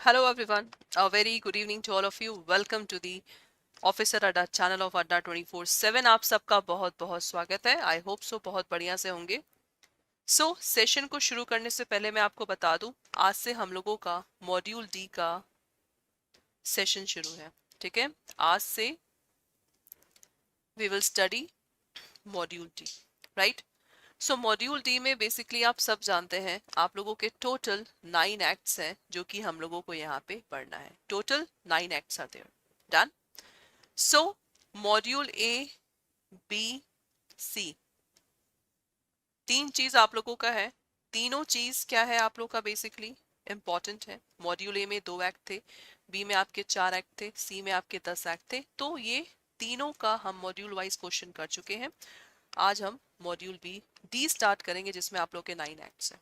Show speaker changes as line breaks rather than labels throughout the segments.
Hello everyone, a very good evening to all of you. Welcome to the officer अड्डा channel of अड्डा 24/7। आप सबका बहुत बहुत स्वागत है। आई होप सो बहुत बढ़िया से होंगे। सेशन को शुरू करने से पहले मैं आपको बता दूं, आज से हम लोगों का मॉड्यूल डी का सेशन शुरू है। ठीक है, आज से we will study module D, right. Module D में बेसिकली आप सब जानते हैं, आप लोगों के टोटल 9 एक्ट्स हैं जो कि हम लोगों को यहाँ पे पढ़ना है। Total 9 acts are there. Done. So module A, B, C, तीन चीज आप लोगों का है। तीनों चीज क्या है आप लोग का बेसिकली इंपॉर्टेंट है। मॉड्यूल ए में 2 एक्ट थे, बी में आपके 4 एक्ट थे, सी में आपके 10 एक्ट थे। तो ये तीनों का हम मॉड्यूल वाइज क्वेश्चन कर चुके हैं। आज हम मॉड्यूल बी डी स्टार्ट करेंगे जिसमें आप लोग के 9 एक्ट्स हैं।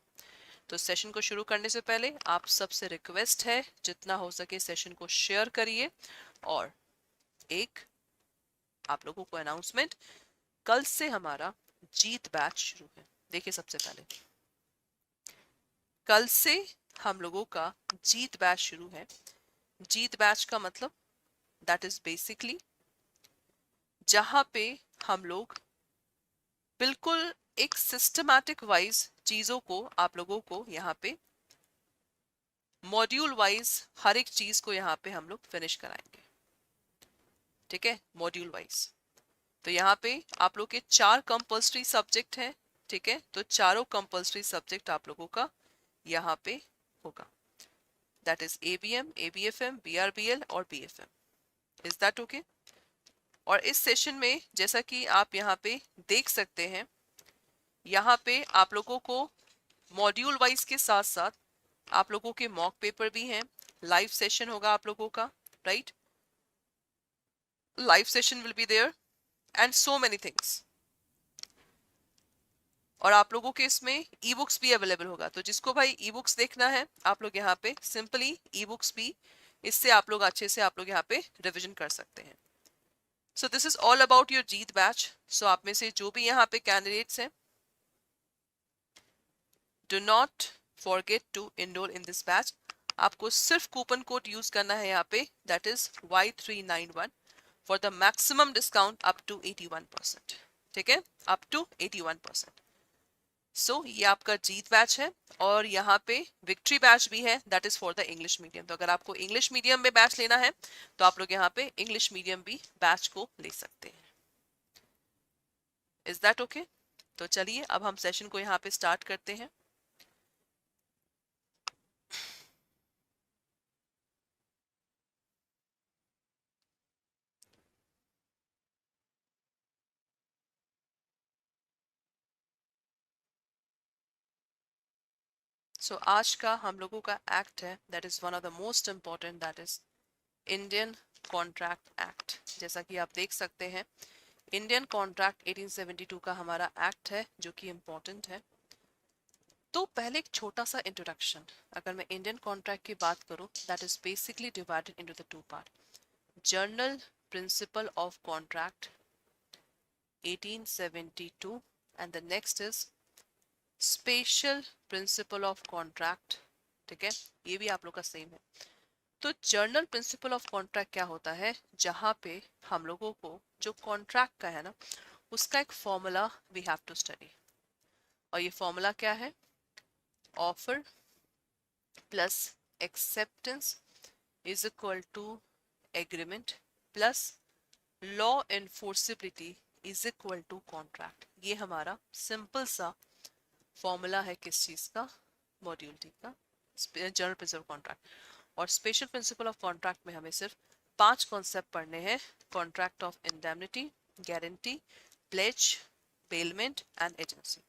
तो सेशन को शुरू करने से पहले आप सबसे रिक्वेस्ट है, जितना हो सके सेशन को शेयर करिए। और एक आप लोगों को अनाउंसमेंट, कल से हमारा जीत बैच शुरू है। देखिए, सबसे पहले कल से हम लोगों का जीत बैच शुरू है। जीत बैच का मतलब दैट इज बेसिकली जहां पे हम लोग बिल्कुल एक सिस्टमैटिक वाइज चीजों को आप लोगों को यहाँ पे मॉड्यूल वाइज हर एक चीज को यहाँ पे हम लोग फिनिश कराएंगे। ठीक है, मॉड्यूल वाइज। तो यहाँ पे आप लोग के 4 कंपल्सरी सब्जेक्ट हैं। ठीक है, तो चारों कंपल्सरी सब्जेक्ट आप लोगों का यहाँ पे होगा। दैट इज एबीएम, एबीएफएम, बीआरबीएल और बीएफएम। Is that okay? और इस सेशन में जैसा कि आप यहाँ पे देख सकते हैं, यहाँ पे आप लोगों को मॉड्यूल वाइज के साथ साथ आप लोगों के मॉक पेपर भी हैं। लाइव सेशन होगा आप लोगों का, right. Live session will be there and so many things. और आप लोगों के इसमें ई बुक्स भी अवेलेबल होगा। तो जिसको भाई ई बुक्स देखना है, आप लोग यहाँ पे सिंपली ई बुक्स भी, इससे आप लोग अच्छे से आप लोग यहाँ पे रिविजन कर सकते हैं। So this is all about your Jeet batch. So आप में से जो भी यहाँ पे कैंडिडेट्स हैं, do not forget to enroll in this batch. आपको सिर्फ कूपन कोड यूज करना है यहाँ पे, that is Y391 for the maximum discount up to 81%। ठीक है, अप टू 81%। ये आपका जीत बैच है। और यहाँ पे विक्ट्री बैच भी है, that is for the English medium. तो अगर आपको इंग्लिश मीडियम में बैच लेना है तो आप लोग यहाँ पे इंग्लिश मीडियम भी बैच को ले सकते हैं। Is that okay? तो चलिए अब हम सेशन को यहाँ पे स्टार्ट करते हैं। आज का हम लोगों का एक्ट है, that is one of the most important, that is Indian contract act. जैसा कि आप देख सकते हैं, इंडियन कॉन्ट्रैक्ट 1872 का हमारा एक्ट है जो कि इम्पोर्टेंट है। तो पहले एक छोटा सा इंट्रोडक्शन। अगर मैं इंडियन कॉन्ट्रैक्ट की बात करूं, that is basically divided into the 2 part. Journal principal of contract 1872 and the next is special principle of contract. ठीक है, ये भी आप लोग का सेम है। तो जर्नल प्रिंसिपल ऑफ कॉन्ट्रैक्ट क्या होता है, जहां पे हम लोगों को जो कॉन्ट्रैक्ट का है ना, उसका एक formula we have to study. और ये फॉर्मूला क्या है? Offer plus acceptance is equal to agreement plus law enforceability is equal to contract. ये हमारा सिंपल सा फॉर्मूला है किस चीज का? मॉड्यूल डी का जनरल प्रिंसिपल कॉन्ट्रैक्ट। और स्पेशल प्रिंसिपल ऑफ कॉन्ट्रैक्ट में हमें सिर्फ 5 कॉन्सेप्ट पढ़ने हैं। Contract of indemnity, guarantee, pledge, bailment and agency.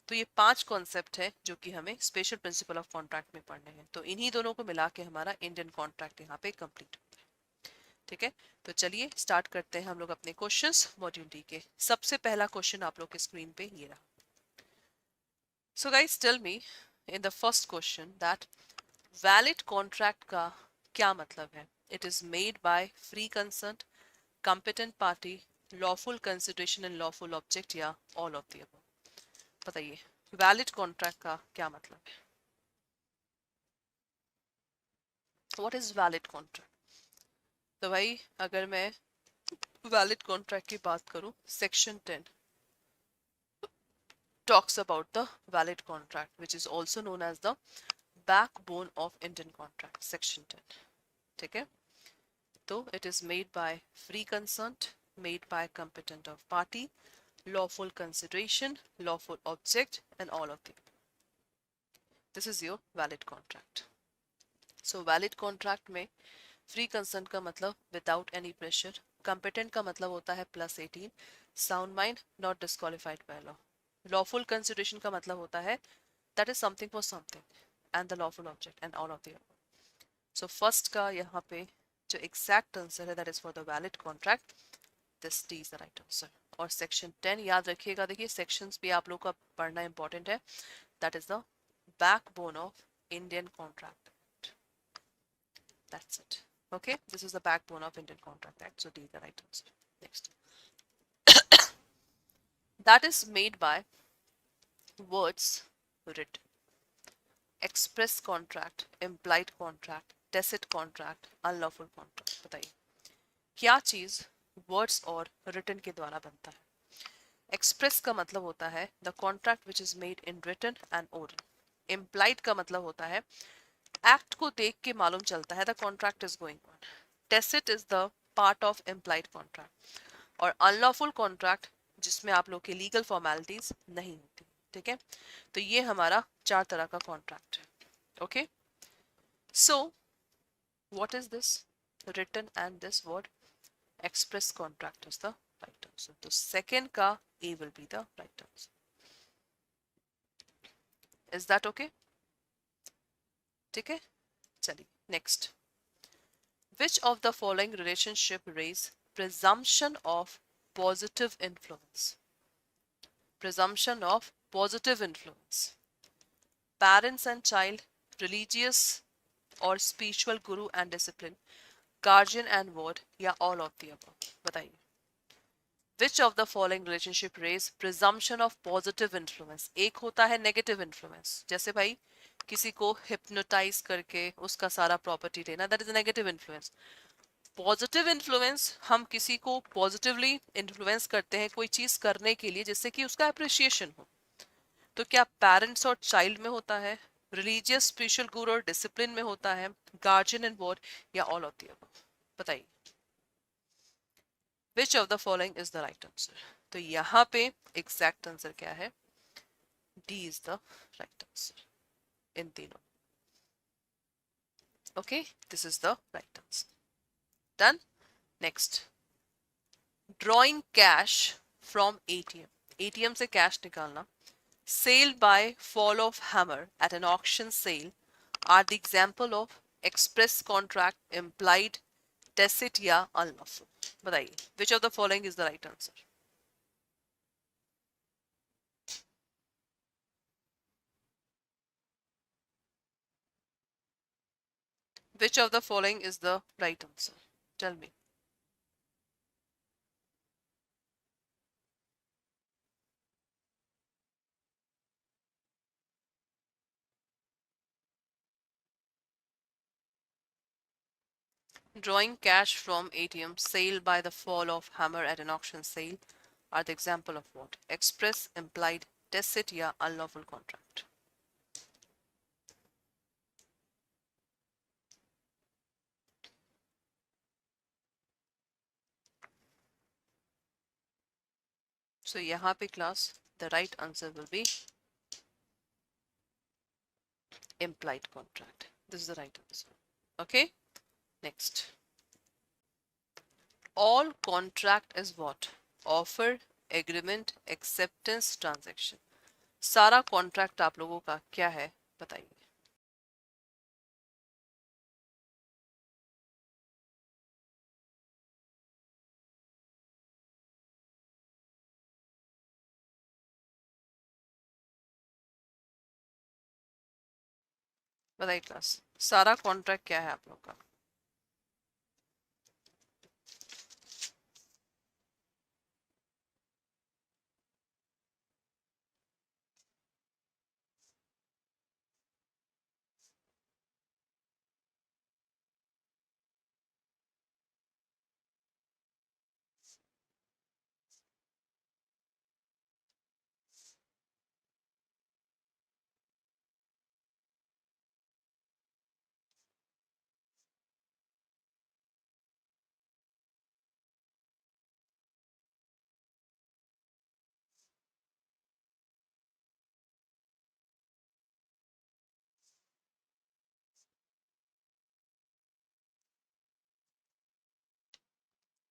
तो ये 5 कॉन्सेप्ट है जो कि हमें स्पेशल प्रिंसिपल ऑफ कॉन्ट्रैक्ट में पढ़ने हैं। तो इन्हीं दोनों को मिला के हमारा इंडियन कॉन्ट्रैक्ट यहाँ पे कंप्लीट होता है। ठीक है, तो चलिए स्टार्ट करते हैं हम लोग अपने क्वेश्चंस मॉड्यूल डी के। सबसे पहला क्वेश्चन आप लोग के स्क्रीन पे ये रहा। So guys tell me in the first question that valid contract का क्या मतलब है? It is made by free consent, competent party, lawful consideration and lawful object, या ऑल ऑफ द अबव। बताइए, वैलिड कॉन्ट्रैक्ट का क्या मतलब है? What is valid contract? तो भाई अगर मैं वैलिड कॉन्ट्रैक्ट की बात करूं, section 10 talks about the valid contract, which is also known as the backbone of Indian contract, section 10. ठीक है? तो it is made by free consent, made by competent of party, lawful consideration, lawful object, and all of them. This is your valid contract. So valid contract में free consent का मतलब without any pressure, competent का मतलब होता है +18, sound mind, not disqualified by law, lawful consideration का मतलब होता है that is something for something, and the lawful object, and all of the above. So first का यहाँ पे जो एग्जैक्ट आंसर है that is for the valid contract, this D is the right answer. और सेक्शन 10 याद रखिएगा, देखिए sections भी आप लोग का पढ़ना इंपॉर्टेंट है. That is the backbone of Indian contract. That's it. Okay, this is the backbone of Indian Contract Act. So D is the right answer. Next. That is made by words written. Express contract, implied contract, tacit contract, unlawful contract. बताइए क्या चीज words और written के द्वारा बनता है? Express का मतलब होता है the contract which is made in written and oral. Implied का मतलब होता है एक्ट को देख के मालूम चलता है the contract is going on. Tacit is the part of implied contract. और अनलॉफुल कॉन्ट्रैक्ट जिसमें आप लोग की लीगल फॉर्मेलिटीज नहीं होती. ठीक है, तो ये हमारा 4 तरह का कॉन्ट्रैक्ट है. Okay, so what is this written and this word express contract is the right answer. तो सेकेंड का A will be the right answer. Is that okay? ठीक है, चलिए next. Which of the following relationship raise presumption of positive influence? Presumption of positive influence. Parents and child, religious or spiritual guru and discipline, guardian and ward, या all of the above. बताइए. Which of the following relationship raise presumption of positive influence? एक होता है negative influence, जैसे भाई किसी को hypnotize करके उसका सारा प्रॉपर्टी लेना, that is a negative influence. Positive influence, हम किसी को पॉजिटिवली इन्फ्लुएंस करते हैं कोई चीज करने के लिए जिससे कि उसका अप्रिसिएशन हो. तो क्या पेरेंट्स और चाइल्ड में होता है, रिलीजियस स्पिरिचुअल गुरु और डिसिप्लिन में होता है, गार्जियन एंड वॉर्ड, या ऑल ऑफ द अबव? बताइए which of the following is the right answer. तो यहाँ पे एग्जैक्ट आंसर क्या है? D is the right answer in तीनों. Okay, this is the right answer. Done. Next. Drawing cash from ATM. ATM से cash निकालना. Sale by fall of hammer at an auction sale are the example of express contract, implied, tacit या unlawful. बताइए which of the following is the right answer. Which of the following is the right answer? Tell me. Drawing cash from ATM, sale by the fall of hammer at an auction sale are the example of what? Express, implied, tacit या unlawful contract. So यहाँ पे class the right answer will be implied contract. This is the right answer. Okay, next. All contract is what? Offer, agreement, acceptance, transaction. सारा contract आप लोगों का क्या है बताइए. बताइए क्लास, सारा कॉन्ट्रैक्ट क्या है आप लोग का?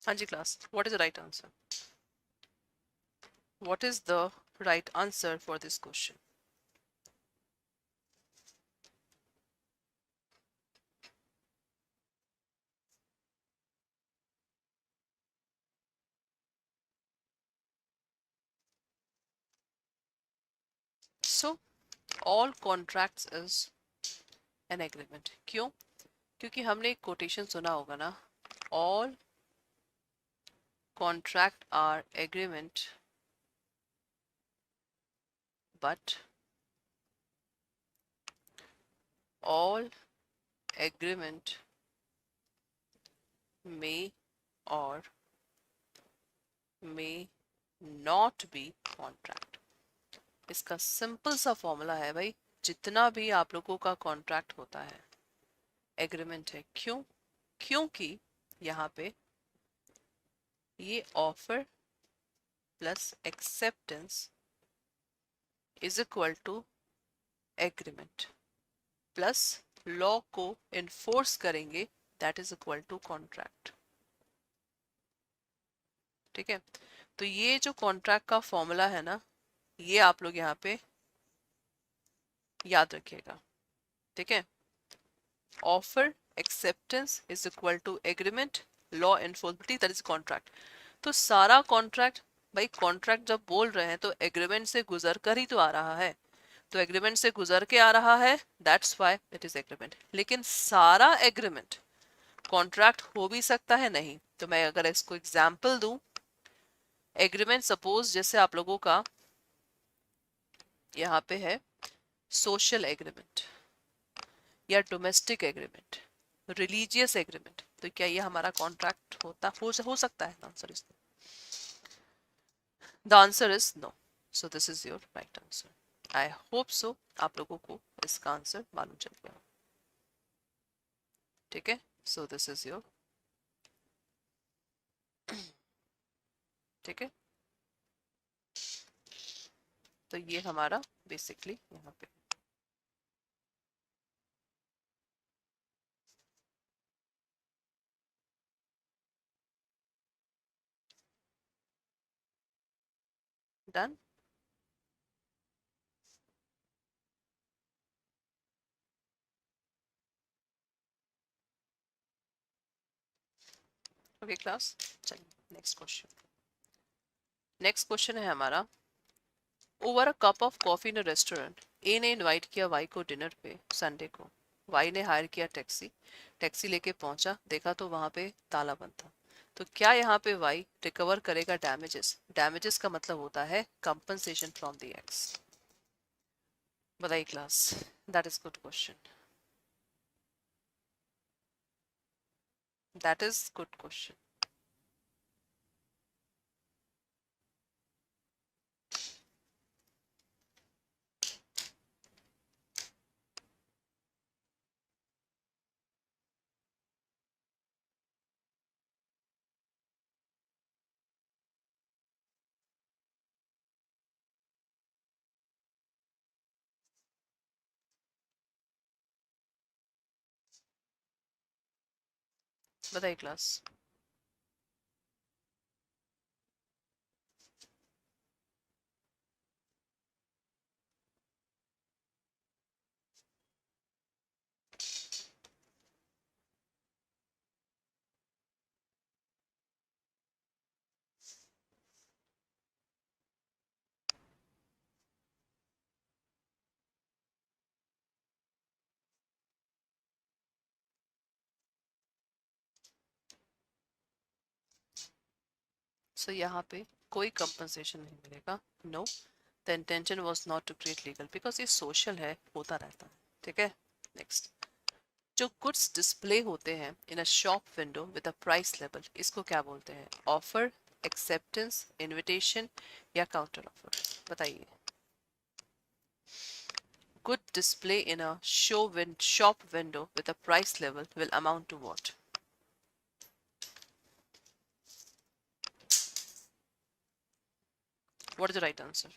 हाँ जी class, what is the right answer? What is the right answer for this question? So all contracts is an agreement. क्यों? क्योंकि हमने एक कोटेशन सुना होगा ना, all contract are agreement but all agreement may or may not be contract। इसका simple सा formula है भाई, जितना भी आप लोगों का कॉन्ट्रैक्ट होता है एग्रीमेंट है। क्यों? क्योंकि यहाँ पे ये offer plus acceptance is equal to agreement, plus law को इन्फोर्स करेंगे, that is equal to contract. ठीक है, तो ये जो कॉन्ट्रैक्ट का फॉर्मूला है ना, ये आप लोग यहाँ पे याद रखिएगा। ठीक है, offer acceptance is equal to agreement, law enforceability that is contract. तो सारा कॉन्ट्रैक्ट, भाई कॉन्ट्रैक्ट जब बोल रहे हैं तो एग्रीमेंट से गुजर कर ही तो आ रहा है, तो एग्रीमेंट से गुजर के आ रहा है, that's why it is agreement. लेकिन सारा एग्रीमेंट कॉन्ट्रैक्ट हो भी सकता है, नहीं। तो मैं अगर इसको एग्जाम्पल दूं, एग्रीमेंट सपोज जैसे आप लोगों का यहाँ पे है सोशल एग्रीमेंट या डोमेस्टिक एग्रीमेंट, रिलीजियस एग्रीमेंट, तो क्या ये हमारा कॉन्ट्रैक्ट हो सकता है? Answer is the answer is no. So this is your right answer. I hope so आप लोगों को इसका आंसर मालूम चल गया। ठीक है, सो दिस इज योर, ठीक है, तो ये हमारा बेसिकली यहाँ पे डन। ओके क्लास, चलिए नेक्स्ट क्वेश्चन। नेक्स्ट क्वेश्चन है हमारा, over a cup of coffee in a restaurant, A ने इनवाइट किया वाई को डिनर पे संडे को। वाई ने हायर किया टैक्सी, टैक्सी लेके पहुंचा, देखा तो वहां पे ताला बंद था। तो क्या यहाँ पे वाई रिकवर करेगा डैमेजेस? डैमेजेस का मतलब होता है कंपनसेशन फ्रॉम द एक्स। बताइए class, that is good question, that is good question. बताइए क्लास। सो यहाँ पे कोई कंपनसेशन नहीं मिलेगा, no. The intention was not to create legal, because ये सोशल है, होता रहता है। ठीक है, नेक्स्ट। जो गुड्स डिस्प्ले होते हैं in a shop window with a price label, इसको क्या बोलते हैं? ऑफर, एक्सेप्टेंस, इनविटेशन या काउंटर ऑफर? बताइए। Good display in a shop window with a price label will amount to what? What is the right answer?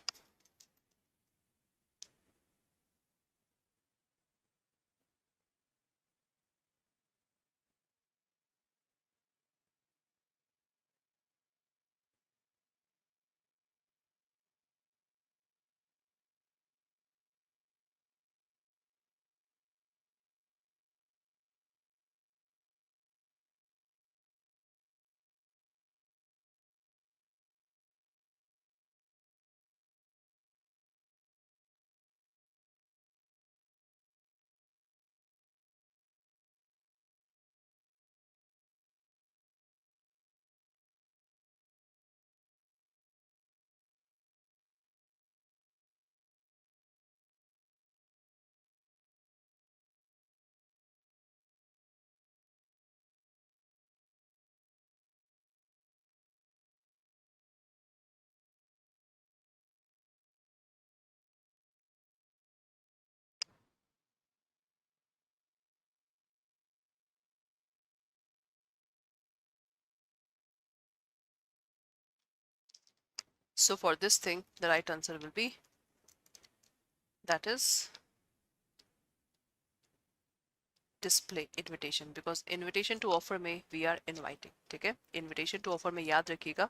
So for this thing, the right answer will be, that is display invitation, because invitation to offer में we are inviting. ठीक है, invitation to offer में याद रखिएगा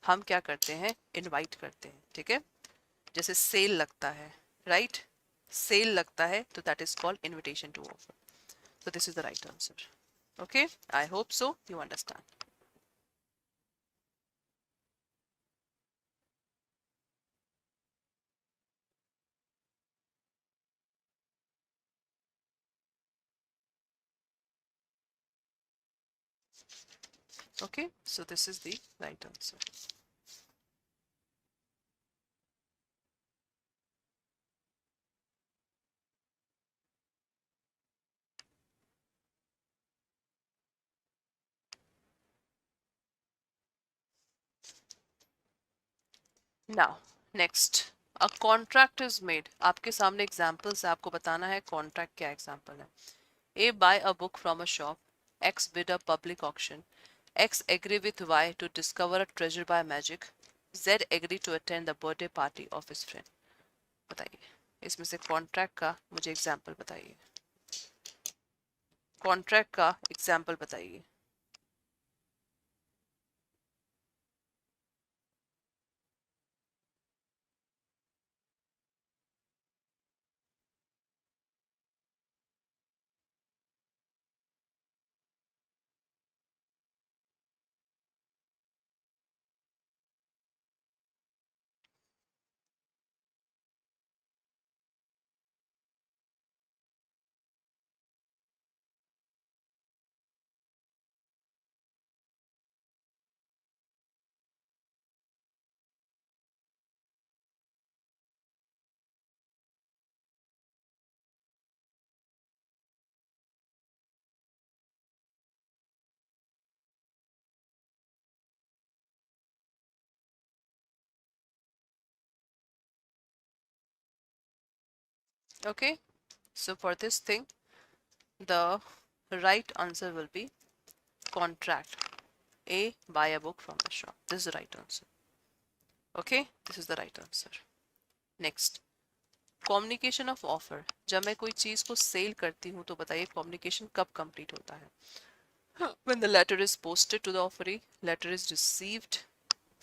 हम क्या करते हैं, invite करते हैं. ठीक है, जैसे सेल लगता है, राइट, सेल लगता है, तो that is called invitation to offer. So this is the right answer. Okay, I hope so you understand. Okay, so this is the right answer. Now, next, a contract is made. आपके सामने examples है, आपको बताना है contract क्या example है. A buy a book from a shop. X bid a public auction. X agree with Y to discover a treasure by magic. Z agree to attend the birthday party of his friend. बताइए, इसमें से contract का मुझे example बताइए. contract का example बताइए. Okay, so for this thing, the right answer will be contract. A, buy a book from the shop. This is the right answer. Okay, this is the right answer. Next, communication of offer. जब मैं कोई चीज को cell करती हूँ तो बताइए communication कब complete होता है. When the letter is posted to the offeree, letter is received,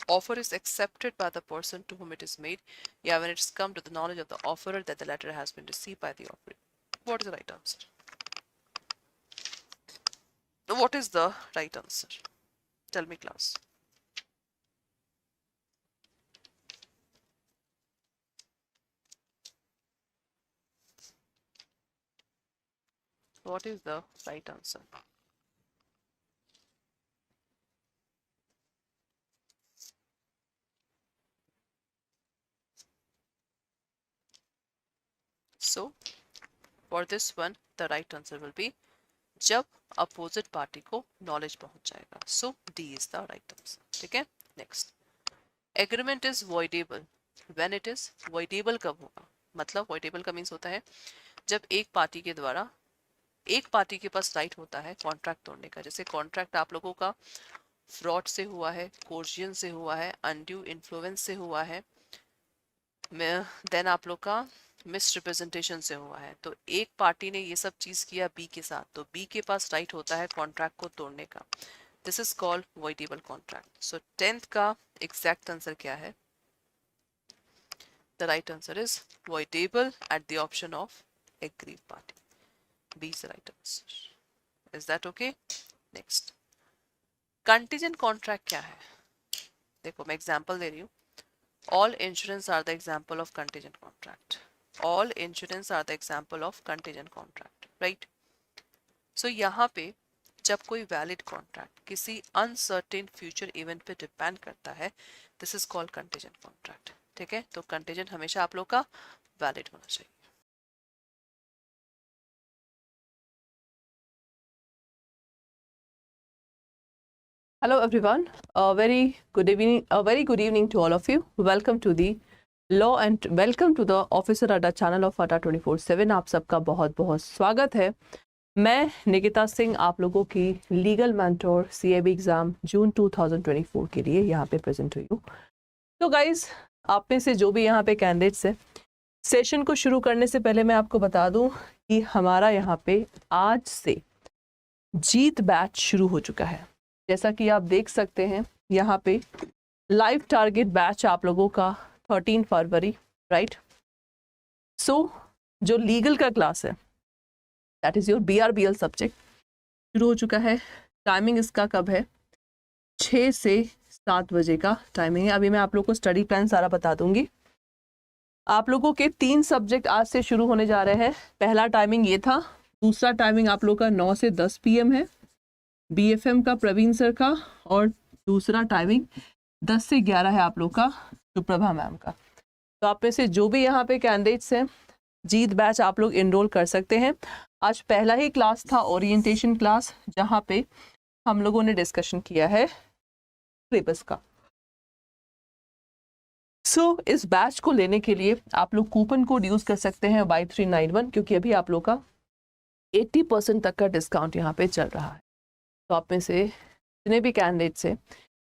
offer is accepted by the person to whom it is made. Yeah, when it's come to the knowledge of the offerer that the letter has been received by the offeree. What is the right answer? What is the right answer? Tell me, class. What is the right answer? So, for this one, the right answer will be जब opposite party को knowledge पहुंच जाएगा. So, D is the right answer. ठीक है? Next. Agreement is voidable. When it is voidable कब होगा? मतलब voidable का means होता है जब एक पार्टी के द्वारा एक पार्टी के पास राइट होता है कॉन्ट्रैक्ट तोड़ने का. जैसे कॉन्ट्रैक्ट आप लोगों का फ्रॉड से हुआ है, कोर्जियन से हुआ है, अनड्यू इन्फ्लुएंस से हुआ है, देन आप लोग का मिस रिप्रेजेंटेशन से हुआ है. तो एक पार्टी ने ये सब चीज किया बी के साथ, तो बी के पास राइट होता है कॉन्ट्रैक्ट को तोड़ने का. This is called voidable contract. So 10th का एग्जैक्ट आंसर क्या है? The right answer is voidable at the option of agreed party. B is the right answer. Is that okay? Next. Contingent contract क्या है? देखो मैं example दे रही हूँ. All insurance are the example of contingent contract. All insurance are the example of contingent contract, right? So यहाँ पे जब कोई valid contract किसी uncertain future event पे depend करता है, this is called contingent contract. ठीक है? तो contingent हमेशा आप लोग का valid होना चाहिए. Hello everyone, a very good evening to all of you. Welcome to the law and welcome to the Officer Adda channel of Adda 24/7. आप सबका बहुत बहुत स्वागत है. मैं निकिता सिंह आप लोगों की लीगल मेंटोर CAB एग्जाम जून 2024 के लिए यहाँ पे प्रेजेंट हुई हूँ.
तो गाइज, आप में से जो भी यहाँ पे कैंडिडेट्स है, सेशन को शुरू करने से पहले मैं आपको बता दूं कि हमारा यहाँ पे आज से जीत बैच शुरू हो चुका है। जैसा कि आप देख सकते हैं यहाँ पे लाइव टारगेट बैच आप लोगों का 13 फरवरी, राइट। सो जो लीगल का क्लास है, that is your BRBL subject, शुरू हो चुका है। टाइमिंग इसका कब है? 6 से 7 बजे का टाइमिंग है। अभी मैं आप लोग को स्टडी प्लान सारा बता दूंगी। आप लोगों के 3 सब्जेक्ट आज से शुरू होने जा रहे हैं। पहला टाइमिंग ये था, दूसरा टाइमिंग आप लोग का 9 से 10 PM है, BFM का प्रवीण सर का, और दूसरा टाइमिंग 10 से 11 है आप लोग का सुप्रभा मैम का। तो आप में से जो भी यहाँ पे कैंडिडेट्स हैं, जीत बैच आप लोग इनरोल कर सकते हैं। आज पहला ही क्लास था ओरिएंटेशन क्लास, जहाँ पे हम लोगों ने डिस्कशन किया है सिलेबस का। इस बैच को लेने के लिए आप लोग कूपन कोड यूज कर सकते हैं Y391, क्योंकि अभी आप लोग का 80% तक का डिस्काउंट यहाँ पे चल रहा है। तो आप में से जितने भी कैंडिडेट्स हैं,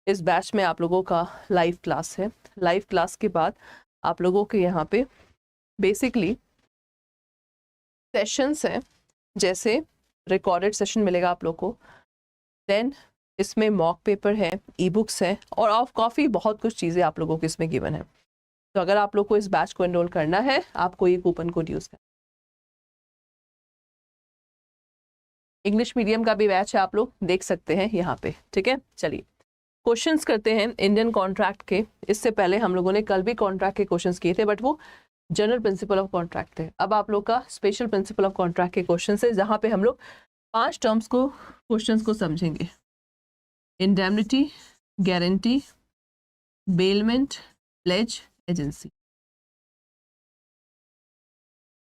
इस बैच में आप लोगों का लाइव क्लास है। लाइव क्लास के बाद आप लोगों के यहाँ पे बेसिकली सेशंस हैं, जैसे रिकॉर्डेड सेशन मिलेगा आप लोग को, देन इसमें मॉक पेपर है, ई बुक्स हैं, और ऑफ काफ़ी बहुत कुछ चीज़ें आप लोगों को इसमें गिवन है। तो अगर आप लोग को इस बैच को एनरोल करना है, आपको ये कूपन कोड यूज़ करना। इंग्लिश मीडियम का भी बैच है, आप लोग देख सकते हैं यहाँ पे, ठीक है। चलिए क्वेश्चंस करते हैं इंडियन कॉन्ट्रैक्ट के। इससे पहले हम लोगों ने कल भी कॉन्ट्रैक्ट के क्वेश्चंस किए थे, बट वो जनरल प्रिंसिपल ऑफ कॉन्ट्रैक्ट थे। अब आप लोग का स्पेशल प्रिंसिपल ऑफ कॉन्ट्रैक्ट के क्वेश्चन है, जहाँ पे हम लोग 5 टर्म्स को, क्वेश्चंस को समझेंगे। Indemnity, guarantee, bailment, pledge, agency.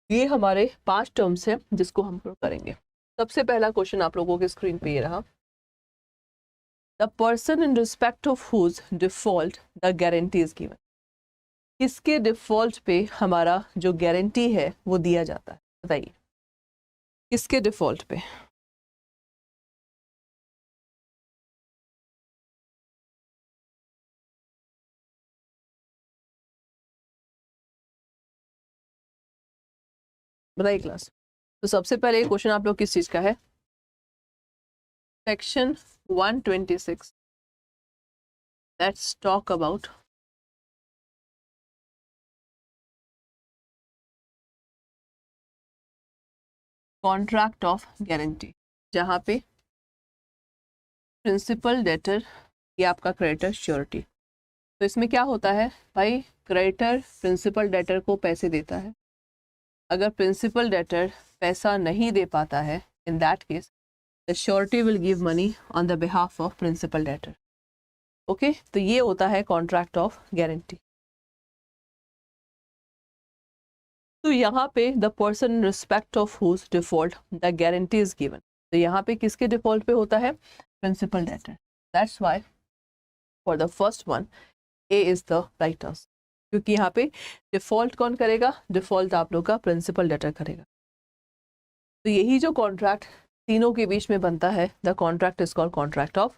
ये हमारे 5 टर्म्स हैं जिसको हम लोग करेंगे। सबसे पहला क्वेश्चन आप लोगों के स्क्रीन पे ये रहा। The person in respect of whose default the guarantee is given. किसके डिफॉल्ट पे हमारा जो गारंटी है वो दिया जाता है? बताइए, किसके डिफॉल्ट पे? बताइए क्लास। तो सबसे पहले ये क्वेश्चन आप लोग किस चीज का है? Section 126, let's talk about contract of guarantee, जहाँ पे प्रिंसिपल, डेटर, ये आपका क्रेडिटर, श्योरिटी। तो इसमें क्या होता है भाई? क्रेडिटर प्रिंसिपल डेटर को पैसे देता है। अगर प्रिंसिपल डेटर पैसा नहीं दे पाता है, in that case the surety will give money on the behalf of principal debtor. Okay, तो ये होता है कॉन्ट्रैक्ट ऑफ गारंटी। तो यहाँ पे the person in respect of whose default the guarantee is given, तो यहाँ पे किसके डिफॉल्ट पे होता है? Principal debtor. That's why for the first one A is the right answer, क्योंकि यहाँ पे डिफॉल्ट कौन करेगा? डिफॉल्ट आप लोग का प्रिंसिपल डेटर करेगा। तो यही जो कॉन्ट्रैक्ट तीनों के बीच में बनता है, the contract is called contract of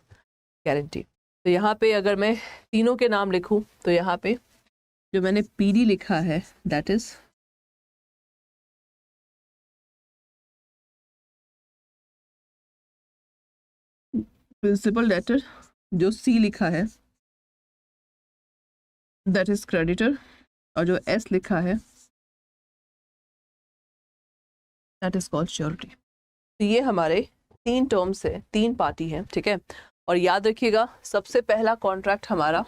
guarantee. तो यहाँ पे अगर मैं तीनों के नाम लिखूं, तो यहाँ पे जो मैंने PD लिखा है, दैट इज प्रिंसिपल डेटर। जो C लिखा है, दैट इज क्रेडिटर। और जो S लिखा है, दैट इज कॉल्ड श्योरिटी। तो ये हमारे 3 टर्म्स है, 3 पार्टी हैं, ठीक है। और याद रखिएगा, सबसे पहला कॉन्ट्रैक्ट हमारा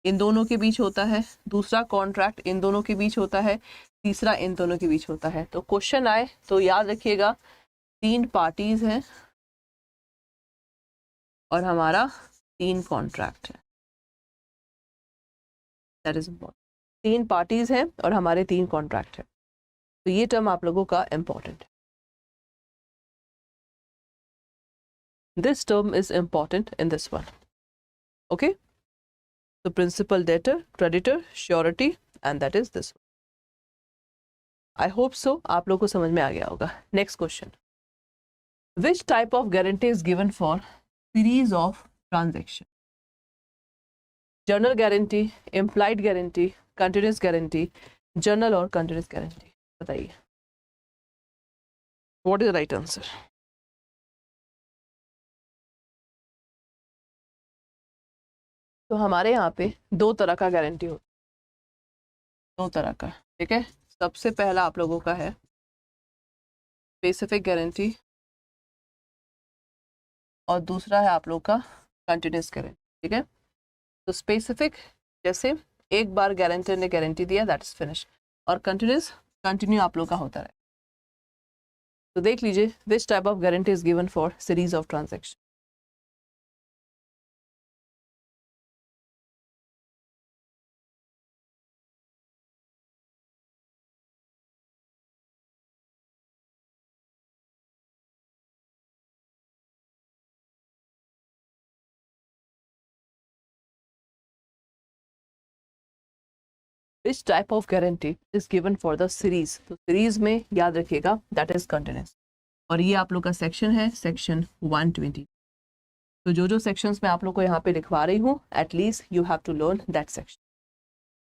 इन दोनों के बीच होता है, दूसरा कॉन्ट्रैक्ट इन दोनों के बीच होता है, तीसरा इन दोनों के बीच होता है। तो क्वेश्चन आए तो याद रखिएगा 3 पार्टीज हैं और हमारा 3 कॉन्ट्रैक्ट है। That is important. 3 पार्टीज हैं और हमारे 3 कॉन्ट्रैक्ट है। तो ये टर्म आप लोगों का इम्पोर्टेंट है। This term is important in this one, okay. तो principal, debtor, creditor, surety, and that is this. I hope so आप लोग को समझ में आ गया होगा। Next question, which type of guarantee is given for series of transaction? General guarantee, implied guarantee, continuous guarantee, general और कंटिन्यूस गारंटी, बताइए what is the right answer? तो हमारे यहाँ पे दो तरह का गारंटी होता है, दो तरह का, ठीक है। सबसे पहला आप लोगों का है स्पेसिफिक गारंटी और दूसरा है आप लोग का कंटिन्यूस गारंटी, ठीक है। तो स्पेसिफिक जैसे एक बार गारंटर ने गारंटी दिया दैट इज फिनिश, और कंटिन्यूस कंटिन्यू आप लोग का होता रहे। तो देख लीजिए विच type of guarantee is given for series of transaction. Which type of guarantee is given for the series? तो सीरीज में याद रखिएगा दैट इज कंटिन्यूस। और ये आप लोग का सेक्शन है सेक्शन 120। तो जो जो सेक्शंस मैं आप लोग को यहाँ पे लिखवा रही हूँ at least you have to learn that section.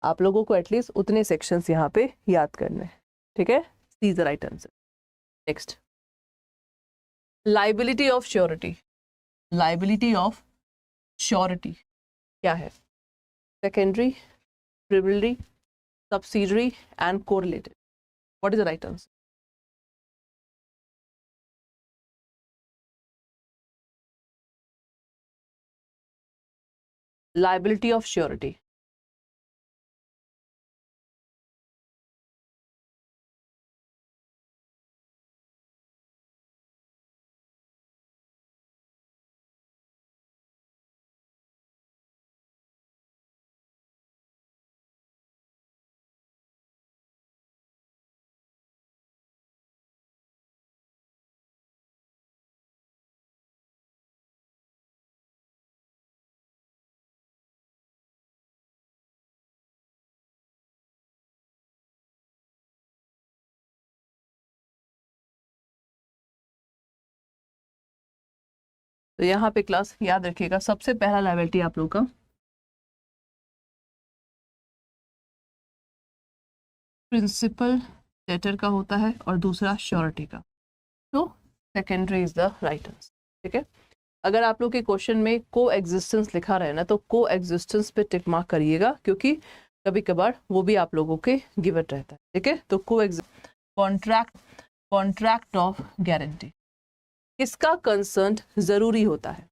आप लोगों को एटलीस्ट उतने सेक्शंस यहाँ पे याद करने हैं, ठीक है। C is the right answer. Next, liability of surety. Liability of surety क्या है? Secondary, primary, subsidiary and correlated. What is the right answer? Liability of surety. तो यहाँ पे क्लास याद रखिएगा सबसे पहला लाइबिलिटी आप लोग का प्रिंसिपल डेटर का होता है और दूसरा श्योरिटी का। तो secondary is the right answer, ठीक है। अगर आप लोग के क्वेश्चन में को एग्जिस्टेंस लिखा रहे ना तो को एग्जिस्टेंस पे टिक मार्क करिएगा, क्योंकि कभी कभार वो भी आप लोगों के गिवन रहता है, ठीक है। तो को कॉन्ट्रैक्ट, कॉन्ट्रैक्ट ऑफ गारंटी किसका कंसर्न जरूरी होता है?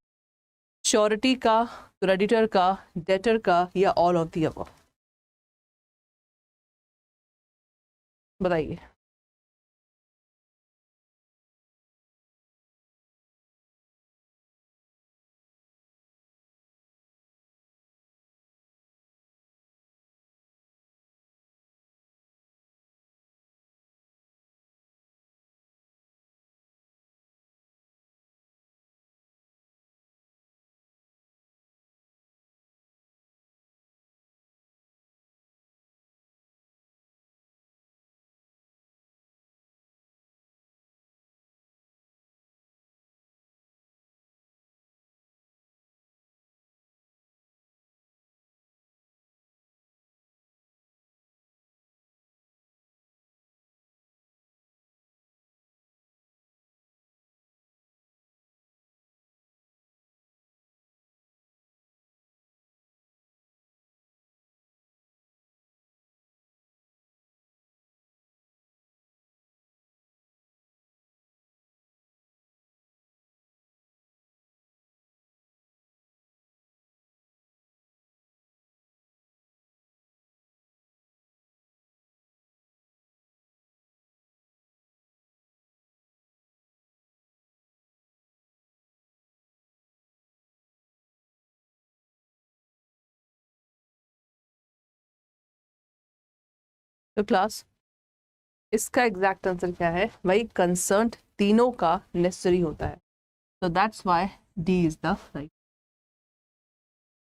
श्योरिटी का, क्रेडिटर का, डेटर का, या ऑल ऑफ दी अबव? बताइए। तो क्लास इसका एग्जैक्ट आंसर क्या है? वही कंसर्न तीनों का नेसेसरी होता है, तो that's why D is the right,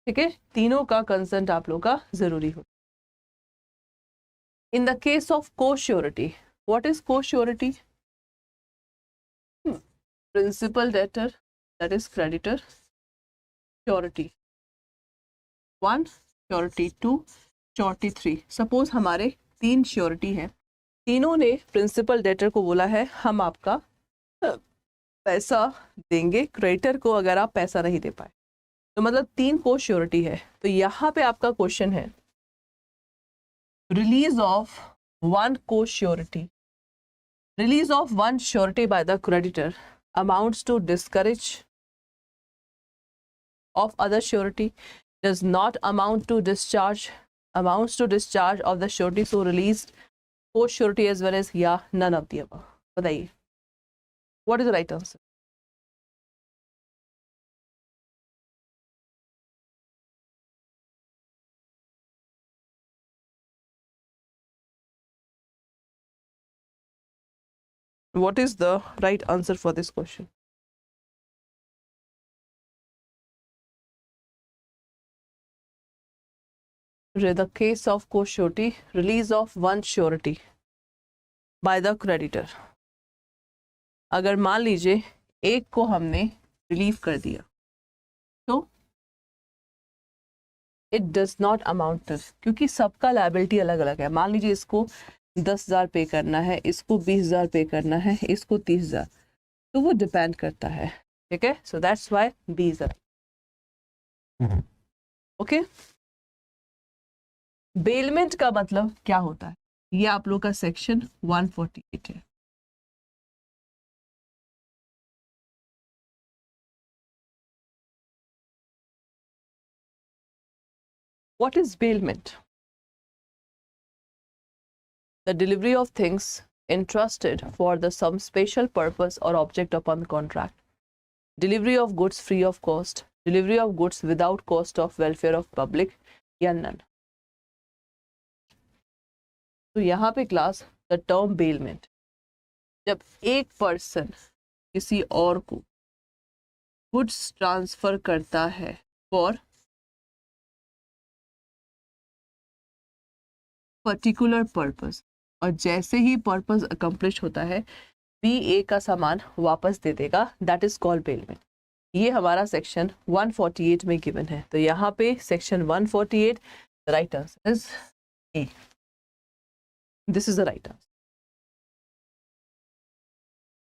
ठीक है। तीनों का कंसर्न आप लोग का जरूरी होता है। In the case of co surety, what is co surety? Principal debtor that is creditor, surety 1 surety, 2 surety, 3। Suppose हमारे 3 श्योरिटी हैं, तीनों ने प्रिंसिपल डेटर को बोला है हम आपका पैसा देंगे क्रेडिटर को अगर आप पैसा नहीं दे पाए, तो मतलब 3 को श्योरिटी है। तो यहाँ पे आपका क्वेश्चन है रिलीज ऑफ 1 को surety, release of 1 surety by the creditor amounts to discourage of other surety, does not amount to discharge, amounts to discharge of the surety, so released post surety as well as या none of the above। बताइए what is the right answer? What is the right answer for this question? The case of co-surety, release of 1 surety by the creditor। अगर मान लीजिए एक को हमने relieve कर दिया तो it does not amount to, क्योंकि सबका लायबिलिटी अलग अलग है। मान लीजिए इसको 10,000 पे करना है, इसको 20,000 पे करना है, इसको 30,000, तो वो डिपेंड करता है। ठीक है, so that's why B is okay. Bailment का मतलब क्या होता है, ये आप लोग का सेक्शन 148 है। What is bailment? The delivery of things entrusted for the some special purpose or object upon the contract, delivery of goods free of cost, delivery of goods without cost of welfare of public या none। तो यहाँ पे class the term bailment, जब एक person किसी और को goods transfer करता है फॉर पर्टिकुलर पर्पस, और जैसे ही पर्पस अकम्प्लिश होता है बी ए का सामान वापस दे देगा, दैट इज कॉल्ड बेलमेंट। ये हमारा सेक्शन 148 में गिवन है। तो यहाँ पे section 148 right answer is a. This is the right answer.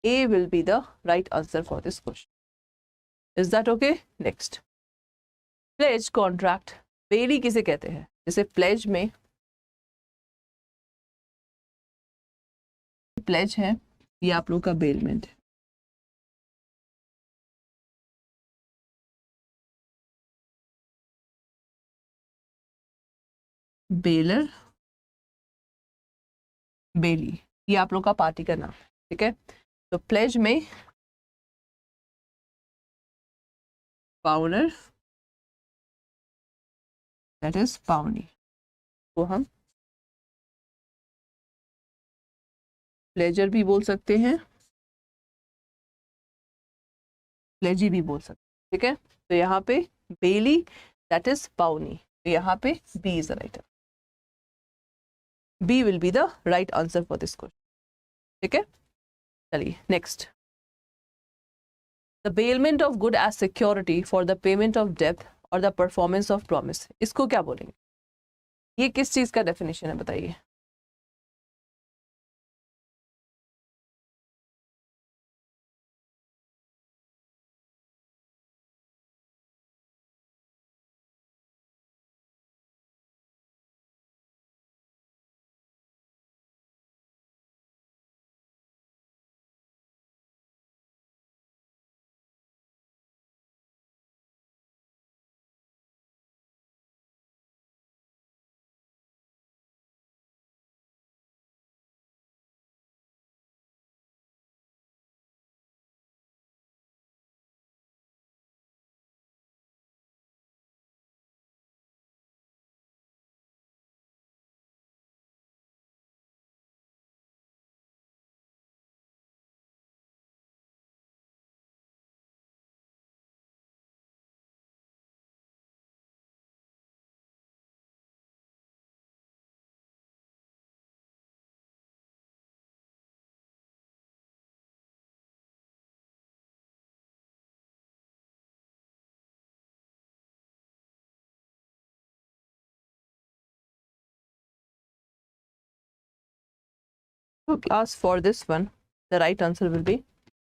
A will be the right answer for this question. Is that okay? Next, pledge contract बेली किसे कहते हैं? जैसे प्लेज में प्लेज है, ये आप लोग का बेलमेंट है। बेलर, बेली, ये आप लोग का पार्टी का नाम है। ठीक है, तो प्लेज में पाउनर, दैट इज पाउनी, को हम प्लेजर भी बोल सकते हैं, प्लेजी भी बोल सकते हैं। ठीक है, तो यहाँ पे बेली दैट इज पाउनी, तो यहाँ पे B is the right, B will be the right answer for this question. ठीक है, चलिए next, the bailment of good as security for the payment of डेब्ट और द परफॉर्मेंस ऑफ प्रॉमिस, इसको क्या बोलेंगे? ये किस चीज का डेफिनेशन है बताइए? तो class for this one the right answer will B,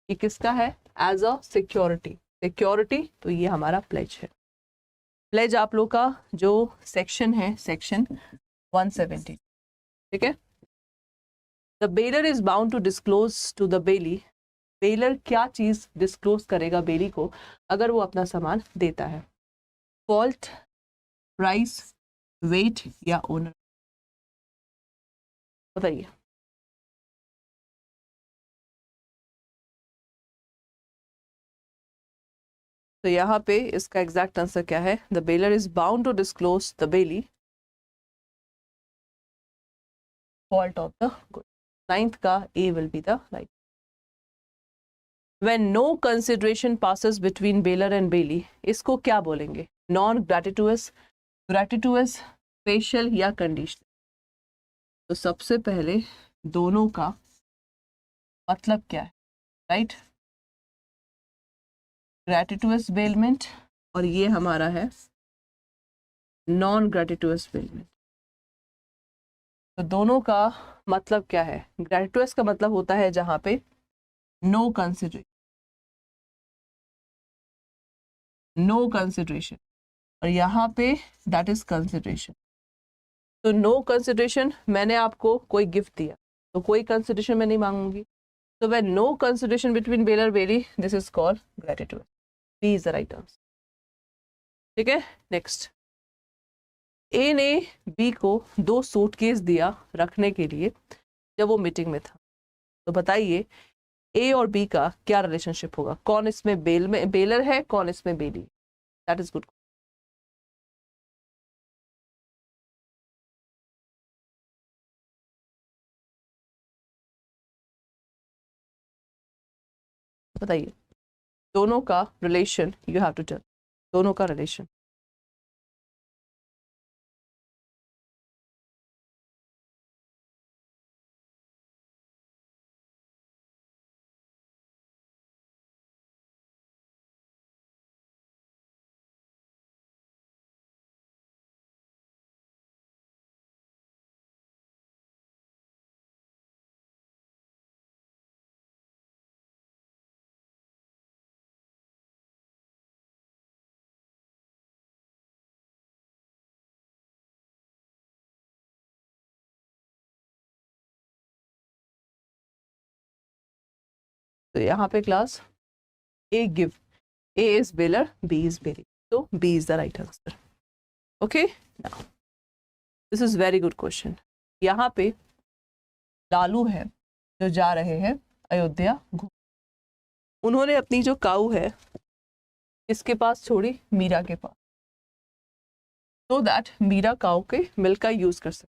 ये किसका है? As a security. सिक्योरिटी तो ये हमारा प्लेज है। प्लेज आप लोग का जो सेक्शन है सेक्शन 170, ठीक है। The bailor is bound to disclose to the bailee. Bailor क्या चीज डिस्क्लोज करेगा बेली को अगर वो अपना सामान देता है? फॉल्ट, प्राइस, वेट या ओनर? बताइए। तो यहाँ पे इसका एग्जैक्ट आंसर क्या है? The bailor is bound to disclose the bailee fault of the good. 9th का A will be the right. When no consideration passes between baler and bailey, इसको क्या बोलेंगे? नॉन ग्रेटिटुअस, ग्रेटिटुअस, स्पेशल या कंडीशनल? तो सबसे पहले दोनों का मतलब क्या है? राइट, ग्रेटिटुअस बेलमेंट और ये हमारा है नॉन ग्रेटिटुअस बेलमेंट। तो दोनों का मतलब क्या है? ग्रेटिटुअस का मतलब होता है जहां पे नो कंसिडरेशन, नो कंसिडरेशन, और यहाँ पे दैट इज कंसिडरेशन। तो नो कंसिडरेशन, मैंने आपको कोई गिफ्ट दिया तो कोई कंसिडरेशन मैं नहीं मांगूंगी। तो when no consideration between bailor bailee, this is called gratitude. B is the right answer, ठीक है। नेक्स्ट, ए ने बी को 2 सूटकेस दिया रखने के लिए जब वो मीटिंग में था। तो बताइए ए और बी का क्या रिलेशनशिप होगा? कौन इसमें बेलर है, कौन इसमें बेली? That is good. बताइए दोनों का relation, you have to tell दोनों का रिलेशन। तो यहाँ पे class A give, A is bailor, B is bailee, तो B is the right answer. Okay, now this is very good question. यहाँ पे लालू है जो जा रहे हैं अयोध्या घूम, उन्होंने अपनी जो काऊ है इसके पास छोड़ी, मीरा के पास, so दैट मीरा काऊ के मिल्क का यूज कर सके।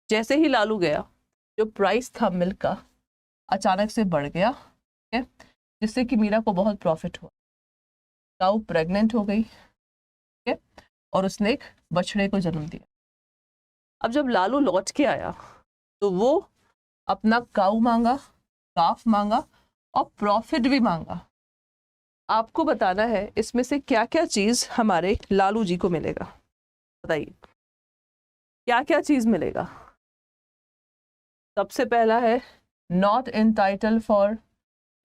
जैसे ही लालू गया, जो प्राइस था मिल्क का अचानक से बढ़ गया, ठीक है, जिससे कि मीरा को बहुत प्रॉफिट हुआ। काऊ प्रेग्नेंट हो गई, ठीक है, और उसने एक बछड़े को जन्म दिया। अब जब लालू लौट के आया तो वो अपना काऊ मांगा, काफ मांगा और प्रॉफिट भी मांगा। आपको बताना है इसमें से क्या क्या चीज हमारे लालू जी को मिलेगा। बताइए क्या क्या चीज मिलेगा। सबसे पहला है not entitle for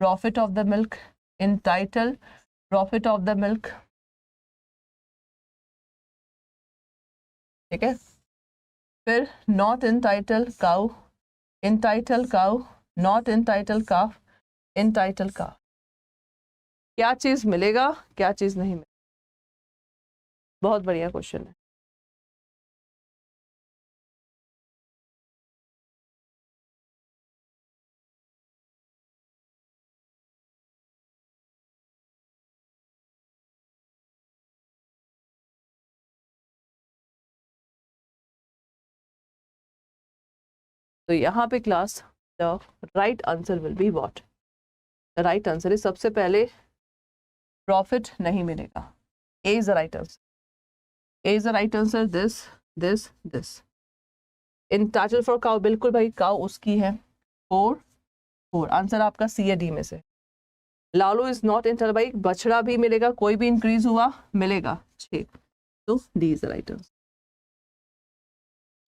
profit of the milk, entitle profit of the milk, ठीक है। फिर not entitle cow, entitle cow, not entitle calf, entitle calf. क्या चीज मिलेगा, क्या चीज नहीं मिलेगा? बहुत बढ़िया क्वेश्चन है। तो यहाँ पे class the right answer will be what? The right answer is, सबसे पहले प्रॉफिट नहीं मिलेगा, A is the right answer, A is the right answer. This this this entitle for cow, बिल्कुल भाई काउ उसकी है, 4 4 आंसर आपका सी या डी में से। लालू इज नॉट एंटाइटल, भाई बछड़ा भी मिलेगा, कोई भी इंक्रीज हुआ मिलेगा, 6, तो D is the right answer,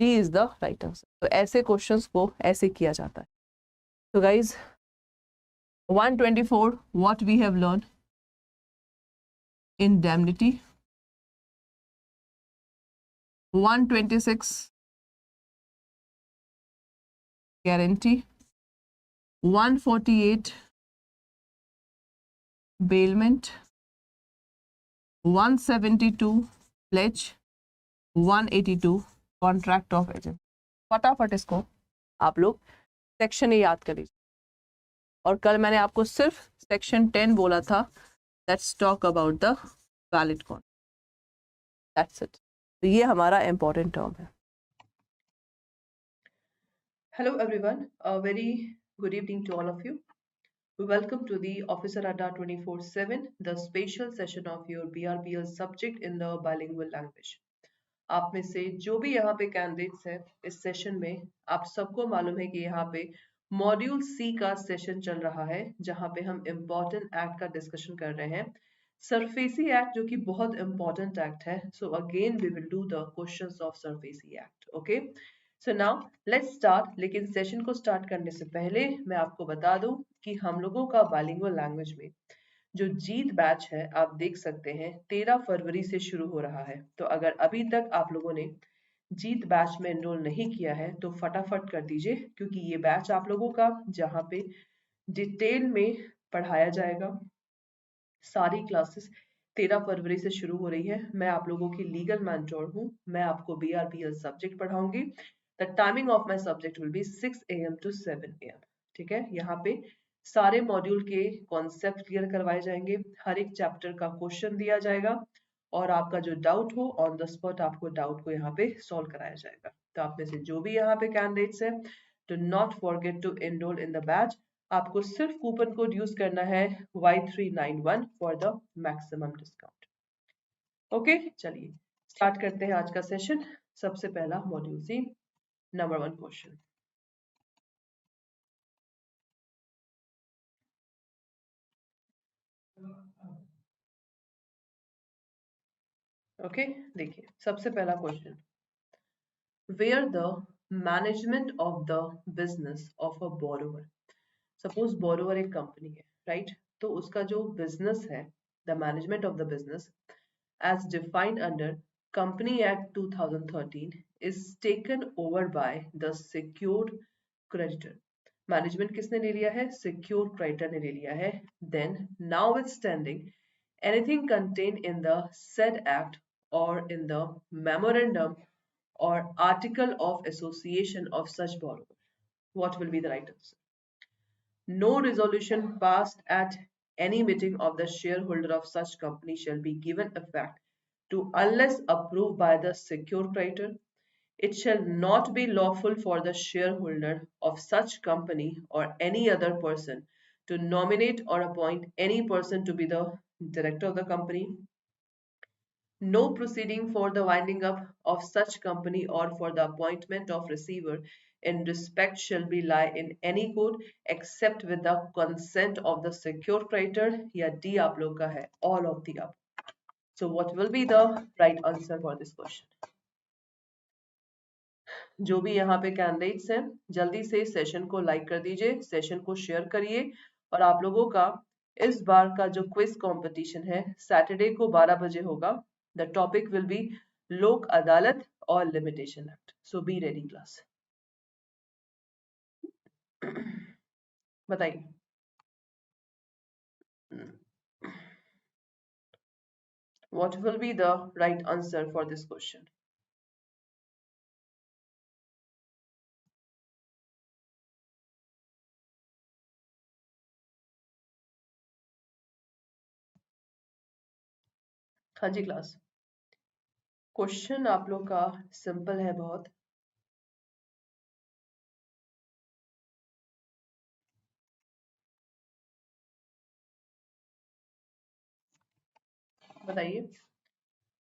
D is the right answer. तो ऐसे क्वेश्चंस को ऐसे किया जाता है। So guys, 124, what we have learned? Indemnity. 126, guarantee. 148, bailment. 172, pledge. 182, contract of agent. फटाफट इसको आप लोग सेक्शन ए याद कर लीजिए. और कल मैंने आपको सिर्फ सेक्शन 10 बोला था. Let's talk about the valid contract. That's it. तो ये हमारा इंपॉर्टेंट टर्म है.
Hello everyone, a very good evening to all of you. Welcome to the Officer Adda 24/7, the special session of your BRBL subject in the bilingual language. आप में से जो भी यहाँ पे कैंडिडेट्स हैं इस सेशन में, आप सबको मालूम है कि यहाँ पे मॉड्यूल सी का सेशन चल रहा है जहाँ पे हम इम्पोर्टेंट एक्ट का डिस्कशन कर रहे हैं. सरफेसी एक्ट जो कि बहुत इम्पोर्टेंट एक्ट है. So again we will do the questions of SARFAESI act. Okay, so now let's start. लेकिन सेशन को स्टार्ट करने से पहले मैं आपको बता दूं कि हम लोगों का बाइलिंगुअल लैंग्वेज में जो जीत बैच है आप देख सकते हैं 13 फरवरी से शुरू हो रहा है. तो अगर अभी तक आप लोगों ने जीत बैच में एनरोल नहीं किया है तो फटाफट कर दीजिए, क्योंकि ये बैच आप लोगों का जहाँ पे डिटेल में पढ़ाया जाएगा. सारी क्लासेस 13 फरवरी से शुरू हो रही है. मैं आप लोगों की लीगल मेंटोर हूँ. मैं आपको BRBL सब्जेक्ट पढ़ाऊंगी. The timing of my subject will be 6 AM to 7 AM. ठीक है, यहाँ पे सारे मॉड्यूल के कॉन्सेप्ट क्लियर करवाए जाएंगे. हर एक चैप्टर का क्वेश्चन दिया जाएगा और आपका जो डाउट हो ऑन द स्पॉट आपको डाउट को यहाँ पे सॉल्व कराया जाएगा. तो आप में से जो भी यहाँ पे कैंडिडेट्स हैं, do not forget to enroll in the batch. आपको सिर्फ कूपन कोड यूज करना है Y391 for the maximum discount. Okay, चलिए स्टार्ट करते हैं आज का सेशन. सबसे पहला module C, number 1 question. Okay, देखिए सबसे पहला question. Where the management of the business of a borrower. Suppose borrower एक कंपनी है, राइट? तो उसका जो बिजनेस है, the management of the business as defined under Company Act 2013 is taken over by the secured creditor. Management किसने ले लिया है? Secured creditor ने ले लिया है. Then notwithstanding anything contained in the said act or in the memorandum or article of association of such borrower, what will be the right answer? No resolution passed at any meeting of the shareholder of such company shall be given effect to unless approved by the secured creditor. It shall not be lawful for the shareholder of such company or any other person to nominate or appoint any person to be the director of the company. No proceeding for the winding up of such company or for the appointment of receiver in respect shall be lie in any court except with the consent of the secured creditor. या D आप लोग का है all of the above. So what will be the right answer for this question? जो भी यहाँ पे candidates हैं जल्दी से सेशन को लाइक कर दीजिए, सेशन को शेयर करिए. और आप लोगों का इस बार का जो क्विज कंपटीशन है सैटरडे को 12 बजे होगा. द टॉपिक विल बी लोक अदालत और limitation act. So be ready class. बताइए. What will be the right answer for this question? हाँ जी क्लास. क्वेश्चन आप लोग का सिंपल है बहुत. बताइए.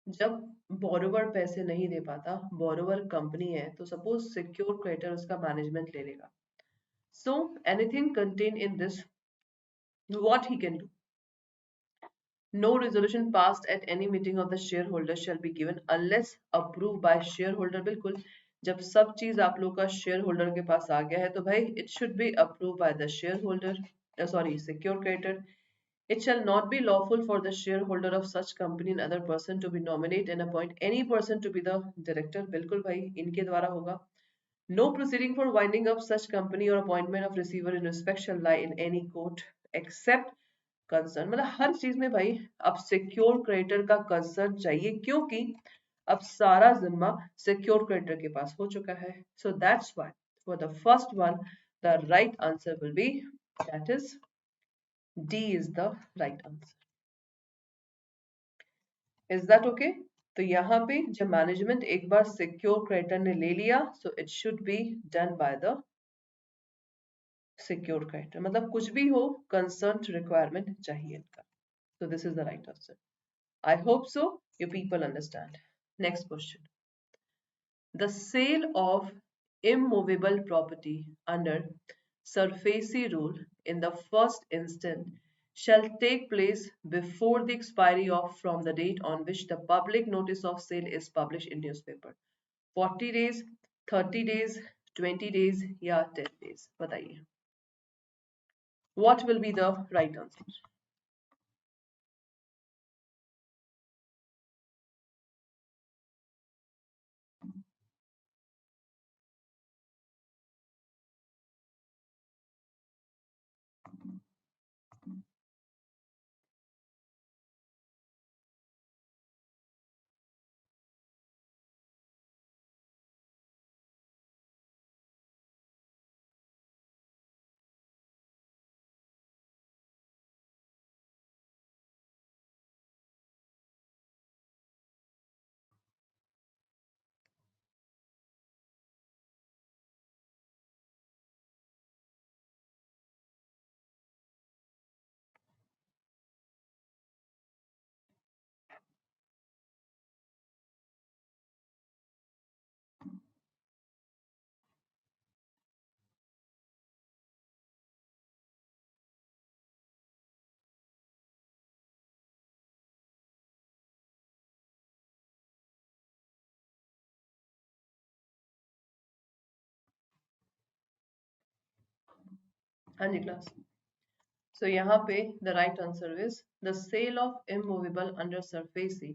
जब बोरोवर पैसे नहीं दे पाता, बोरोवर कंपनी है, तो सपोज सिक्योर क्रेडिटर उसका मैनेजमेंट ले लेगा. So anything contain in this, what he can do. No resolution passed at any meeting of the shareholder shall be given unless approved by shareholder. बिल्कुल जब सब चीज आप लोग का शेयर होल्डर के पास आ गया है तो भाई it should be approve by the share holder sorry secure creditor. It shall not be lawful for the shareholder of such company and other person to be nominate and appoint any person to be the director. बिल्कुल भाई इनके द्वारा होगा. No proceeding for winding up such company or appointment of receiver in respect shall lie in any court except concern. मतलब हर चीज में भाई अब सिक्योर क्रेडिटर का कंसर्न चाहिए क्योंकि अब सारा जिम्मा सिक्योर क्रेडिटर के पास हो चुका है. So that's why for the first one the right answer will be, that is D is the right answer. Is that okay? तो यहाँ पे जब मैनेजमेंट एक बार सिक्योर क्रेडिटर ने ले लिया so it should be done by the secure creditor. मतलब कुछ भी हो कंसर्न रिक्वायरमेंट चाहिए इनका. So this is the right answer. I hope so you people understand. Next question. The sale of immovable property under SURFACI rule in the first instance shall take place before the expiry of from the date on which the public notice of sale is published in newspaper. 40 days, 30 days, 20 days या 10 days. बताइए. What will be the right answer? हाँ जी class. So यहाँ पे the right answer is the sale of immovable under SURFACI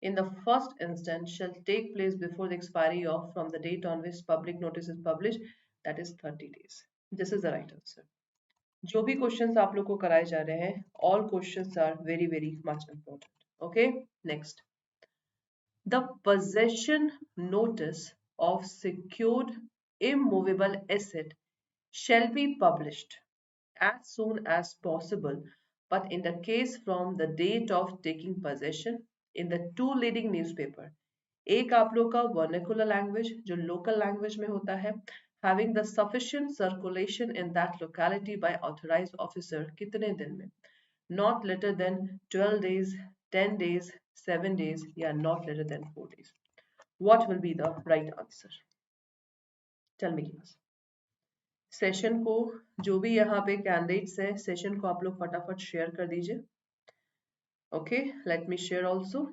in the first instance shall take place before the expiry of from the date on which public notice is published, that is 30 days. This is the right answer. जो भी questions आप लोग को कराए जा रहे हैं all questions are very very much important. Okay, next. The possession notice of secured immovable asset shall be published as soon as possible, but in the case from the date of taking possession in the two leading newspaper. एक आप लोग का vernacular language जो local language में होता है, having the sufficient circulation in that locality by authorized officer कितने दिन में? Not later than 12 days, 10 days, 7 days या not later than 4 days. What will be the right answer? Tell me class. Session को जो भी यहाँ पे कैंडिडेट्स हैं सेशन को आप लोग फटाफट शेयर कर दीजिए. Okay, let me share also.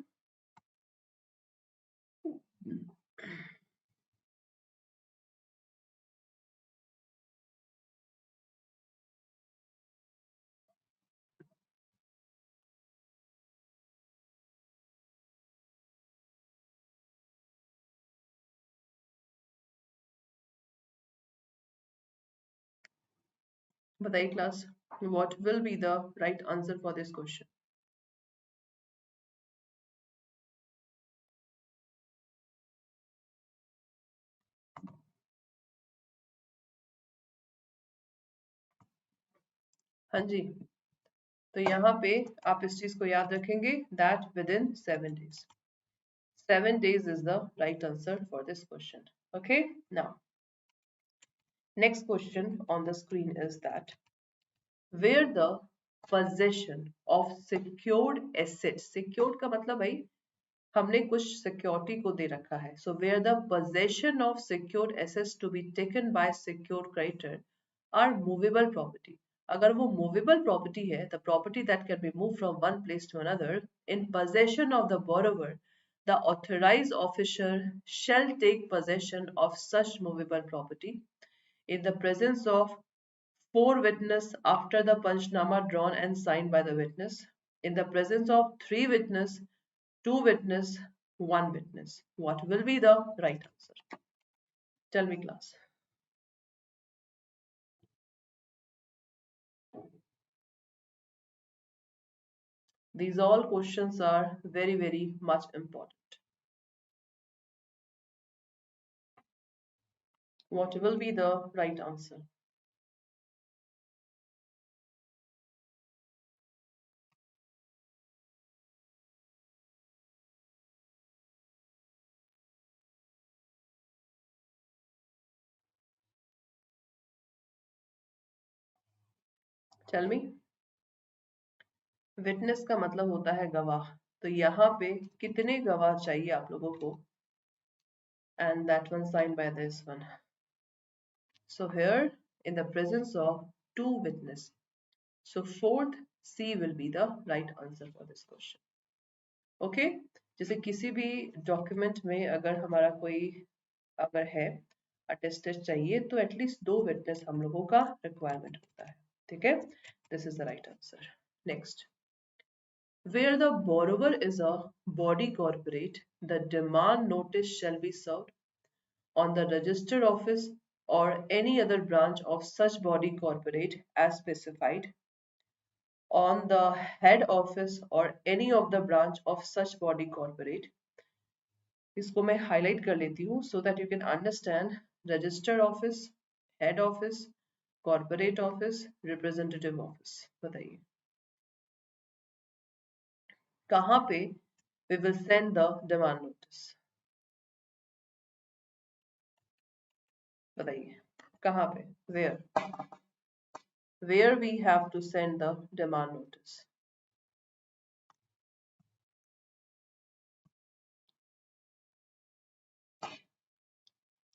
बताइए class, what will be the right answer for this question? हाँ जी, तो यहाँ पे आप इस चीज को याद रखेंगे that with in 7 days. 7 days is the right answer for this question. Okay, now next question on the screen is that where the possession of secured assets, secured का मतलब भाई हमने कुछ सिक्योरिटी को दे रखा है. So where the possession of secured assets to be taken by secured creditor are movable property. अगर वो मूवेबल प्रॉपर्टी है, the property that can be move from one place to another in possession of the borrower the authorized officer shall take possession of such movable property in the presence of 4 witnesses after the Panchnama drawn and signed by the witness, in the presence of 3 witnesses, 2 witnesses, 1 witness. What will be the right answer? Tell me, class. These all questions are very, very much important. What will be the right answer? Tell me. Witness का मतलब होता है गवाह, तो यहाँ पे कितने गवाह चाहिए आप लोगों को? And that one signed by this one. So here in the presence of 2 witnesses. So fourth C will be the right answer for this question. Okay? जैसे किसी भी डॉक्यूमेंट में अगर हमारा कोई अगर है अटेस्टेड चाहिए तो एटलीस्ट 2 विटनेस हम लोगों का रिक्वायरमेंट होता है. ठीक है? This is the right answer. Next. Where the borrower is a body corporate, the demand notice shall be served on the registered office or any other branch of such body corporate as specified, on the head office or any of the branch of such body corporate. इसको मैं highlight कर लेती हूँ so that you can understand registered office, head office, corporate office, representative office. बताइए कहाँ पे we will send the demand notice? बताइए कहाँ पे? Where we have to send the demand notice?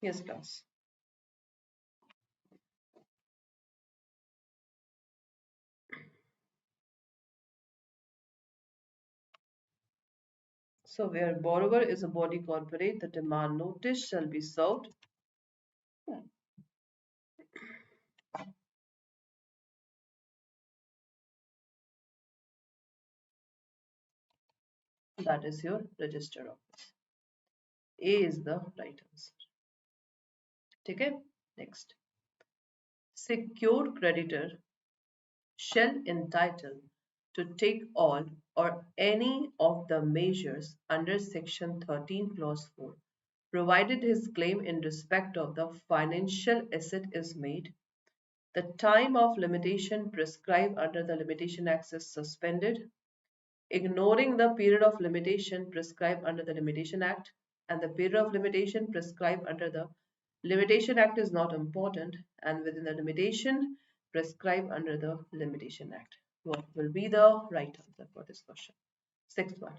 Yes, class. So where borrower is a body corporate, the demand notice shall be served. That is your registered office. A is the right answer. Okay, next. Secured creditor shall entitle to take all or any of the measures under section 13 clause 4, provided his claim in respect of the financial asset is made, the time of limitation prescribed under the Limitation Act is suspended, ignoring the period of limitation prescribed under the Limitation Act, and the period of limitation prescribed under the Limitation Act is not important, and within the limitation prescribed under the Limitation Act. What will be the right answer for this question? Sixth one.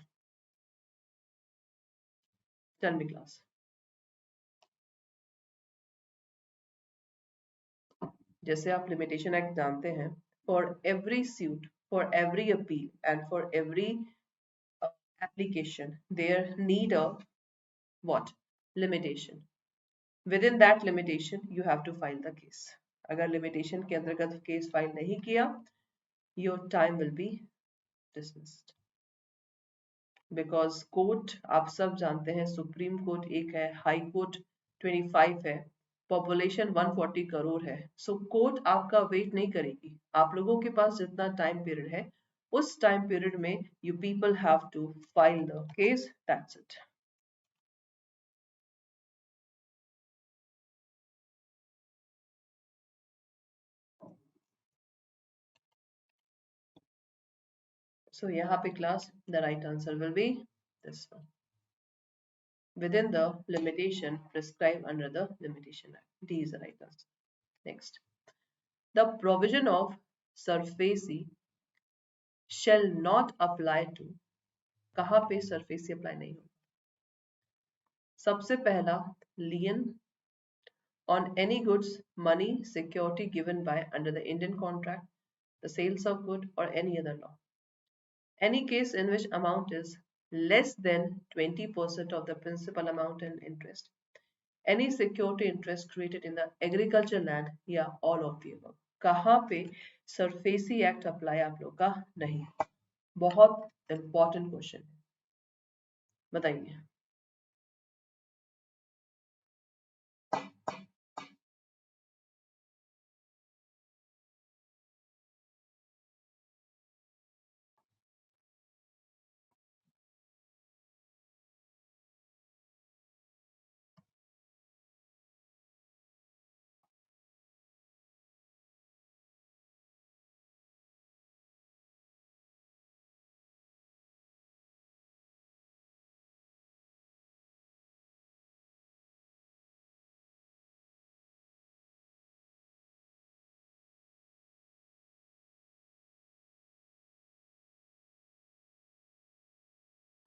Tell me, class. जैसे आप limitation act जानते हैं, for every suit, for every appeal, and for every application, there need a what? Limitation. Within that limitation, you have to file the case. अगर limitation के अंतर्गत case file नहीं किया, your time will be dismissed. Because court आप सब जानते हैं, supreme court एक है, हाई कोर्ट 25 है, पॉपुलेशन 140 करोड़ है. सो कोर्ट आपका वेट नहीं करेगी. आप लोगों के पास जितना टाइम पीरियड है, उस टाइम पीरियड में you people have to file the case. That's it. So यहाँ पे class, the right answer will be this one. Within the limitation prescribed under the Limitation Act. D is the right answer. Next. The provision of SURFACE shall not apply to. कहाँ पे SURFACE apply नहीं होगा? सबसे पहला lien on any goods, money, security given by under the Indian contract, the sales of good or any other law. Any case in which amount is less than 20% of the principal amount and interest. Any security interest created in the agriculture land या all of the above. कहाँ पे SARFAESI act apply आप लोग का नहीं? बहुत important question है, बताइए.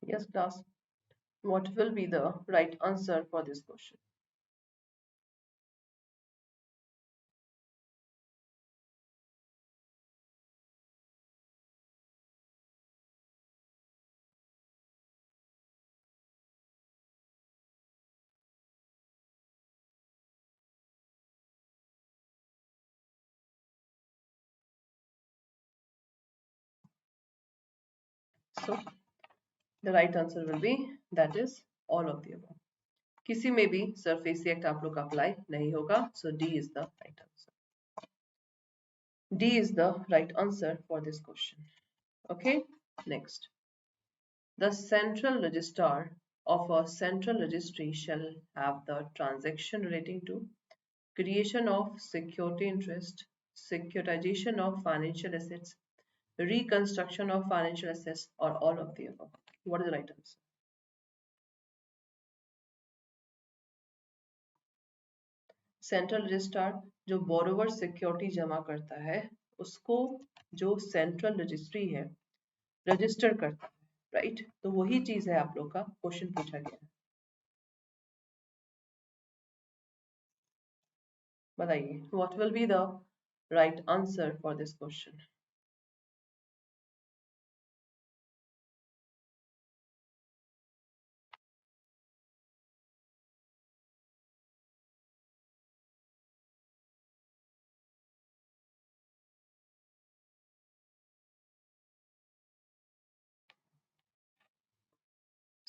Yes, class. What will be the right answer for this question? So the right answer will be that is all of the above. किसी में भी सरफेसी एक्ट आप लोग अप्लाई नहीं होगा. So D is the right answer. D is the right answer for this question. Okay, next. The central registrar of a central registry shall have the transaction relating to creation of security interest, securitization of financial assets, reconstruction of financial assets, or all of the above. What is the right answer? Central registrar जो borrower security जमा करता है उसको जो central registry है register करता है, right? तो वही चीज है आप लोग का क्वेश्चन पूछा गया है. बताइए, what will be the right answer for this question?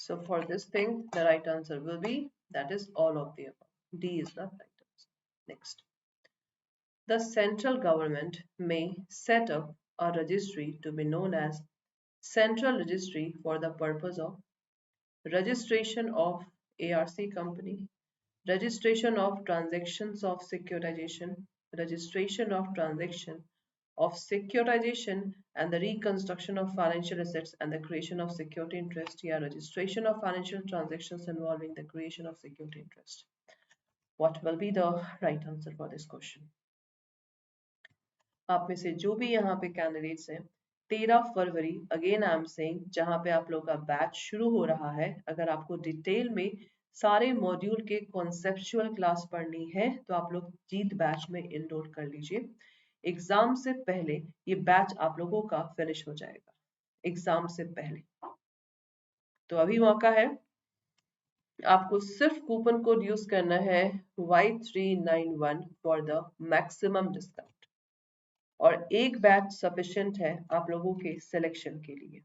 So for this thing, the right answer will be that is all of the above. D is the right answer. Next. The central government may set up a registry to be known as Central Registry for the purpose of registration of ARC company, registration of transactions of securitization, registration of transaction of securitization and the reconstruction of financial assets and the creation of security interest, या registration of financial transactions involving the creation of security interest. What will be the right answer for this question? आप में से जो भी यहाँ पे candidates हैं 13 फरवरी again I am saying जहाँ पे आप लोग का बैच शुरू हो रहा है. अगर आपको डिटेल में सारे मॉड्यूल के कॉन्सेप्चुअल क्लास पढ़नी है तो आप लोग जीत बैच में इनरोल कर लीजिए. एग्जाम से पहले ये बैच आप लोगों का फिनिश हो जाएगा, एग्जाम से पहले. तो अभी मौका है, आपको सिर्फ कूपन कोड यूज करना है Y391 for the maximum discount और एक बैच सफिशिएंट है आप लोगों के सिलेक्शन के लिए.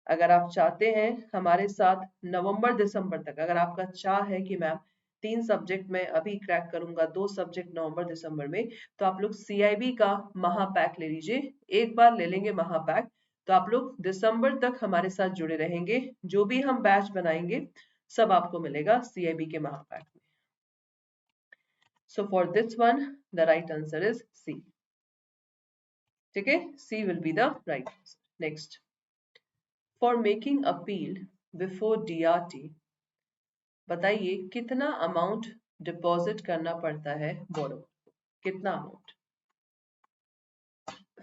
अगर आप चाहते हैं हमारे साथ नवंबर दिसंबर तक, अगर आपका चाह है कि मैम 3 सब्जेक्ट में अभी क्रैक करूंगा, 2 सब्जेक्ट नवंबर दिसंबर में, तो आप लोग CIB का महापैक ले लीजिए. एक बार ले लेंगे महापैक तो आप लोग दिसंबर तक हमारे साथ जुड़े रहेंगे. जो भी हम बैच बनाएंगे सब आपको मिलेगा CIB के महापैक में. So for this one the right answer is C. ठीक है, C will be the right answer. Next. For making appeal before DRT, बताइए कितना अमाउंट डिपॉजिट करना पड़ता है बोरोवर को? कितना अमाउंट?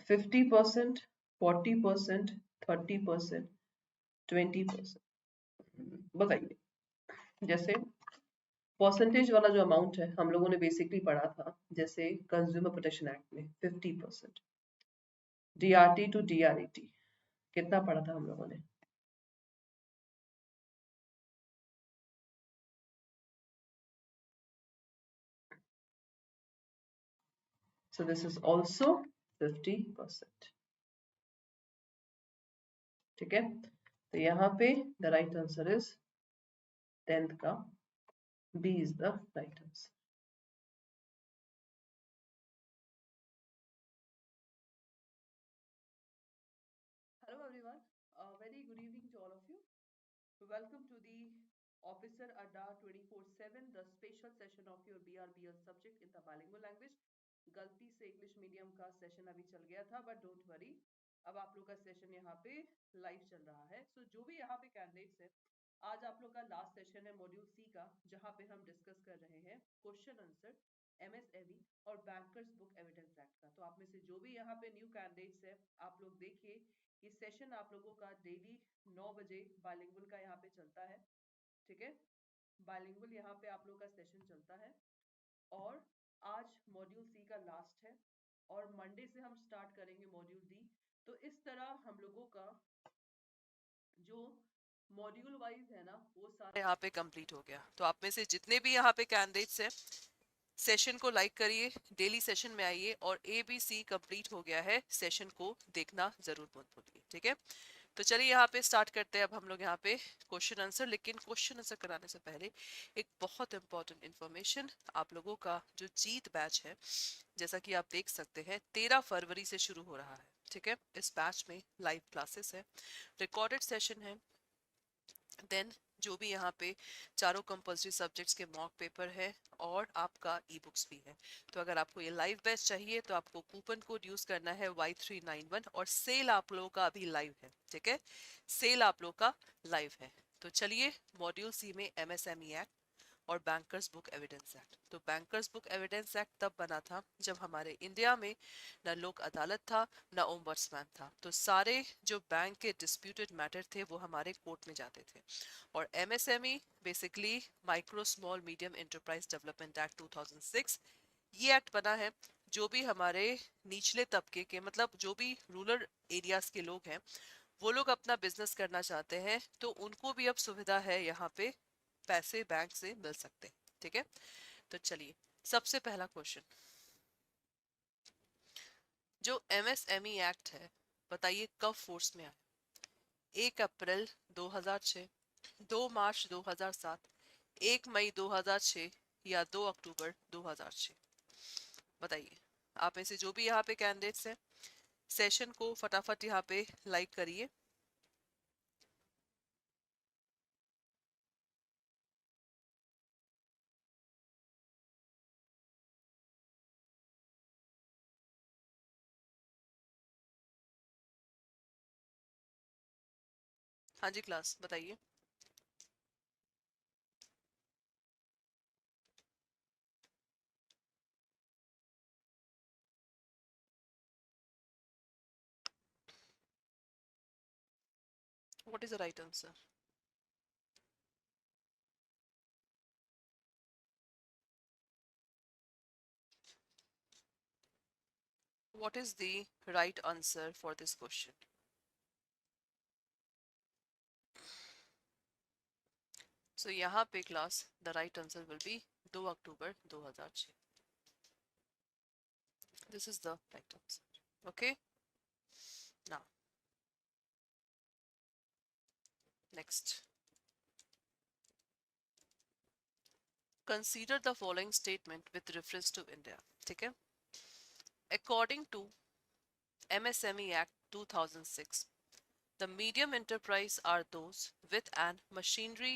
50%, 40%, 30%, 20%? बताइए. जैसे परसेंटेज वाला जो अमाउंट है हम लोगों ने बेसिकली पढ़ा था, जैसे कंज्यूमर प्रोटेक्शन एक्ट में 50%, DRT टू DRAT कितना पढ़ा था हम लोगों ने? So this is also 50%. ठीक है, तो यहाँ पे the right answer is 10th का B is the right answer. Hello everyone, very good evening to all of you. Welcome to the Officer Adda 24/7, the special session of your BRBL subject in the bilingual language. गलती से English medium का session अभी चल गया था, but don't worry, अब आप लोग का सेशन यहाँ पे लाइव चल रहा है. सो जो भी यहाँ पे कैंडिडेट्स है, आज आप लोग का लास्ट सेशन है मॉड्यूल सी का, जहाँ पे हम डिस्कस कर रहे हैं क्वेश्चन आंसर एमएसएमई और बैंकर्स बुक एविडेंस एक्ट का. तो आप में से जो भी यहाँ पे न्यू कैंडिडेट्स है, आप लोग देखिए ये सेशन आप लोगों का डेली 9 बजे बाइलिंगुअल का यहाँ पे चलता है. ठीक है, बाइलिंगुअल यहाँ पे आप लोग का सेशन चलता है और आज मॉड्यूल सी का लास्ट है और मंडे से हम स्टार्ट करेंगे मॉड्यूल डी. तो इस तरह हम लोगों का जो मॉड्यूल वाइज है ना वो सारा
यहाँ पे कंप्लीट हो गया. तो आप में से जितने भी यहाँ पे कैंडिडेट्स हैं, सेशन को लाइक करिए, डेली सेशन में आइए और ABC कंप्लीट हो गया है, सेशन को देखना जरूर मत भूलिए. ठीक है, तो चलिए यहाँ पे स्टार्ट करते हैं अब हम लोग यहाँ पे क्वेश्चन आंसर. लेकिन क्वेश्चन आंसर कराने से पहले एक बहुत इंपॉर्टेंट इन्फॉर्मेशन, आप लोगों का जो जीत बैच है, जैसा कि आप देख सकते हैं 13 फरवरी से शुरू हो रहा है. ठीक है, इस बैच में लाइव क्लासेस है, रिकॉर्डेड सेशन है, देन जो भी यहाँ पे चारों कंपल्सरी सब्जेक्ट्स के मॉक पेपर है और आपका ई बुक्स भी है. तो अगर आपको ये लाइव बैच चाहिए तो आपको कूपन कोड यूज करना है Y391 और सेल आप लोगों का अभी लाइव है. ठीक है, सेल आप लोगों का लाइव है. तो चलिए, मॉड्यूल सी में एमएसएमई एक्ट और बैंकर्स बुक एविडेंस एक्ट. तो बैंकर्स बुक एविडेंस एक्ट तब बना था जब हमारे इंडिया में न लोक अदालत था न ओम्बड्समैन था. तो सारे जो बैंक के डिस्प्यूटेड मैटर थे वो हमारे कोर्ट में जाते थे. और MSME basically micro small medium enterprise development act 2006, ये एक्ट बना है जो भी हमारे निचले तबके के, मतलब जो भी रूरल एरियाज के लोग हैं, वो लोग अपना बिजनेस करना चाहते हैं तो उनको भी अब सुविधा है, यहाँ पे पैसे बैंक से मिल सकते हैं. ठीक है, तो चलिए सबसे पहला क्वेश्चन, जो एमएसएमई एक्ट है बताइए कब फोर्स में आया? 1 अप्रैल 2006, 2 मार्च 2007, 1 मई 2006 या 2 अक्टूबर 2006? बताइए. आप में से जो भी यहाँ पे कैंडिडेट्स हैं, सेशन को फटाफट यहाँ पे लाइक करिए. हाँ जी क्लास, बताइए. What is the right answer? What is the right answer for this question? So यहाँ पे class the right answer will be 2 October 2006. This is the right answer. Okay. Now, next. Consider the following statement with reference to India. ठीक है. According to MSME Act 2006, the medium enterprise are those with an machinery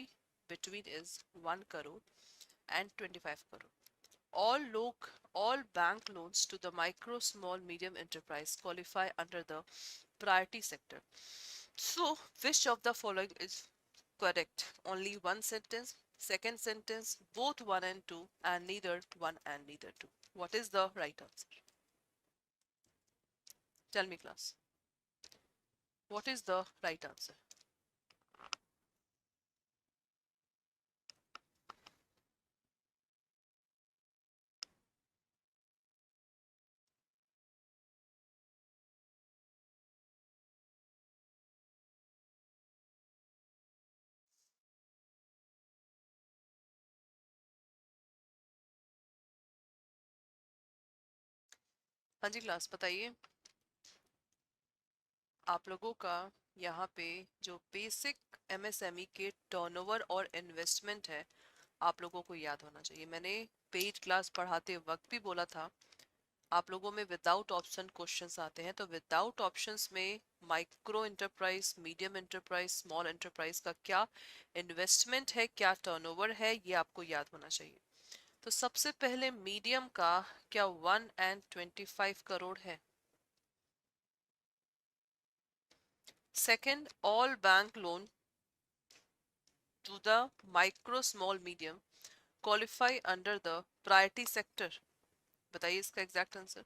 between is 1 crore and 25 crore. All bank loans to the micro, small, medium enterprise qualify under the priority sector. So, which of the following is correct? Only one sentence, second sentence, both 1 and 2, and neither 1 and neither 2. What is the right answer? Tell me, class. What is the right answer? हाँ जी class बताइए। आप लोगों का यहाँ पे जो basic MSME के टर्नओवर और इन्वेस्टमेंट है आप लोगों को याद होना चाहिए। मैंने पेड क्लास पढ़ाते वक्त भी बोला था आप लोगों में विदाउट ऑप्शन क्वेश्चंस आते हैं, तो विदाउट ऑप्शंस में micro enterprise, medium enterprise, small enterprise का क्या इन्वेस्टमेंट है, क्या टर्नओवर है, ये आपको याद होना चाहिए। तो सबसे पहले मीडियम का क्या 125 करोड़ है। Second, all bank loan to the micro small medium qualify under the priority sector। बताइए इसका exact answer.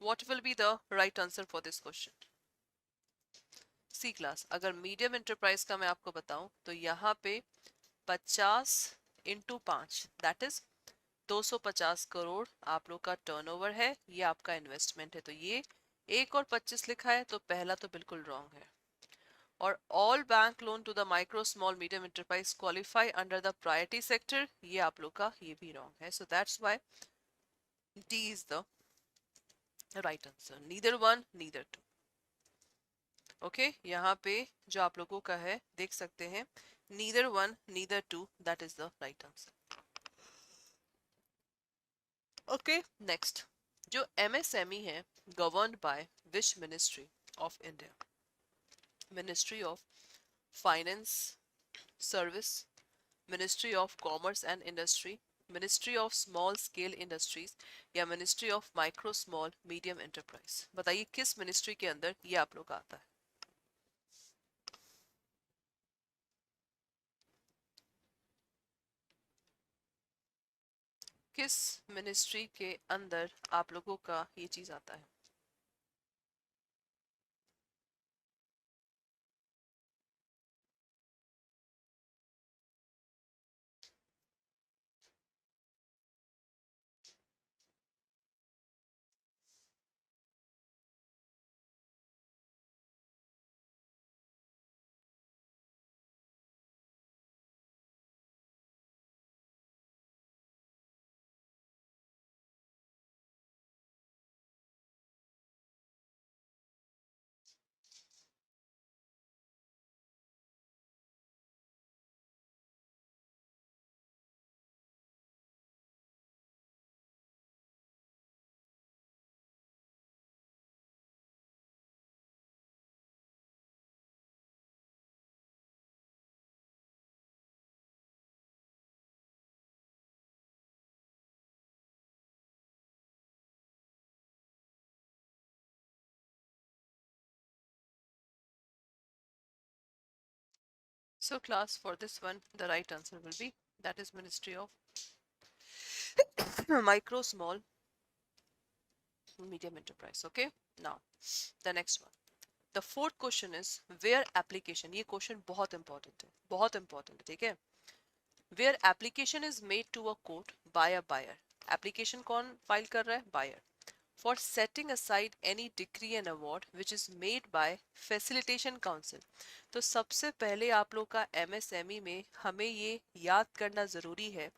What will be the right answer for this question? See class, अगर मीडियम एंटरप्राइज का मैं आपको बताऊं तो यहाँ पे 50 इंटू 5 दैट इज 250 करोड़ आप लोग का टर्नओवर है, ये आपका इन्वेस्टमेंट है। तो ये 1 और 25 लिखा है तो पहला तो बिल्कुल रॉन्ग है। और all bank loan to the micro small medium enterprise qualify under the priority sector, ये आप लोग का ये भी रॉन्ग है। So that's why D is the right answer, neither one neither two. Okay, यहाँ पे जो आप लोगों का है देख सकते हैं, neither one neither two, that is the right answer. Okay next, जो एमएसएमई है governed by which ministry of India? Ministry of finance service, ministry of commerce and industry, ministry of small scale industries, या ministry of micro small medium enterprise? बताइए किस ministry के अंदर ये आप लोग आता है। किस मिनिस्ट्री के अंदर आप लोगों का ये चीज आता है? So class, for this one the right answer will be, that is Ministry of Micro Small Medium Enterprise. Okay, now the next one, the fourth question is where application, ये question बहुत important है, बहुत important है, ठीक है। where application is made to a court by a buyer, application कौन file कर रहा है? buyer, for setting aside any decree and award which is made by facilitation council। तो सबसे पहले आप लोग का एमएसएमई में हमें ये याद करना जरूरी है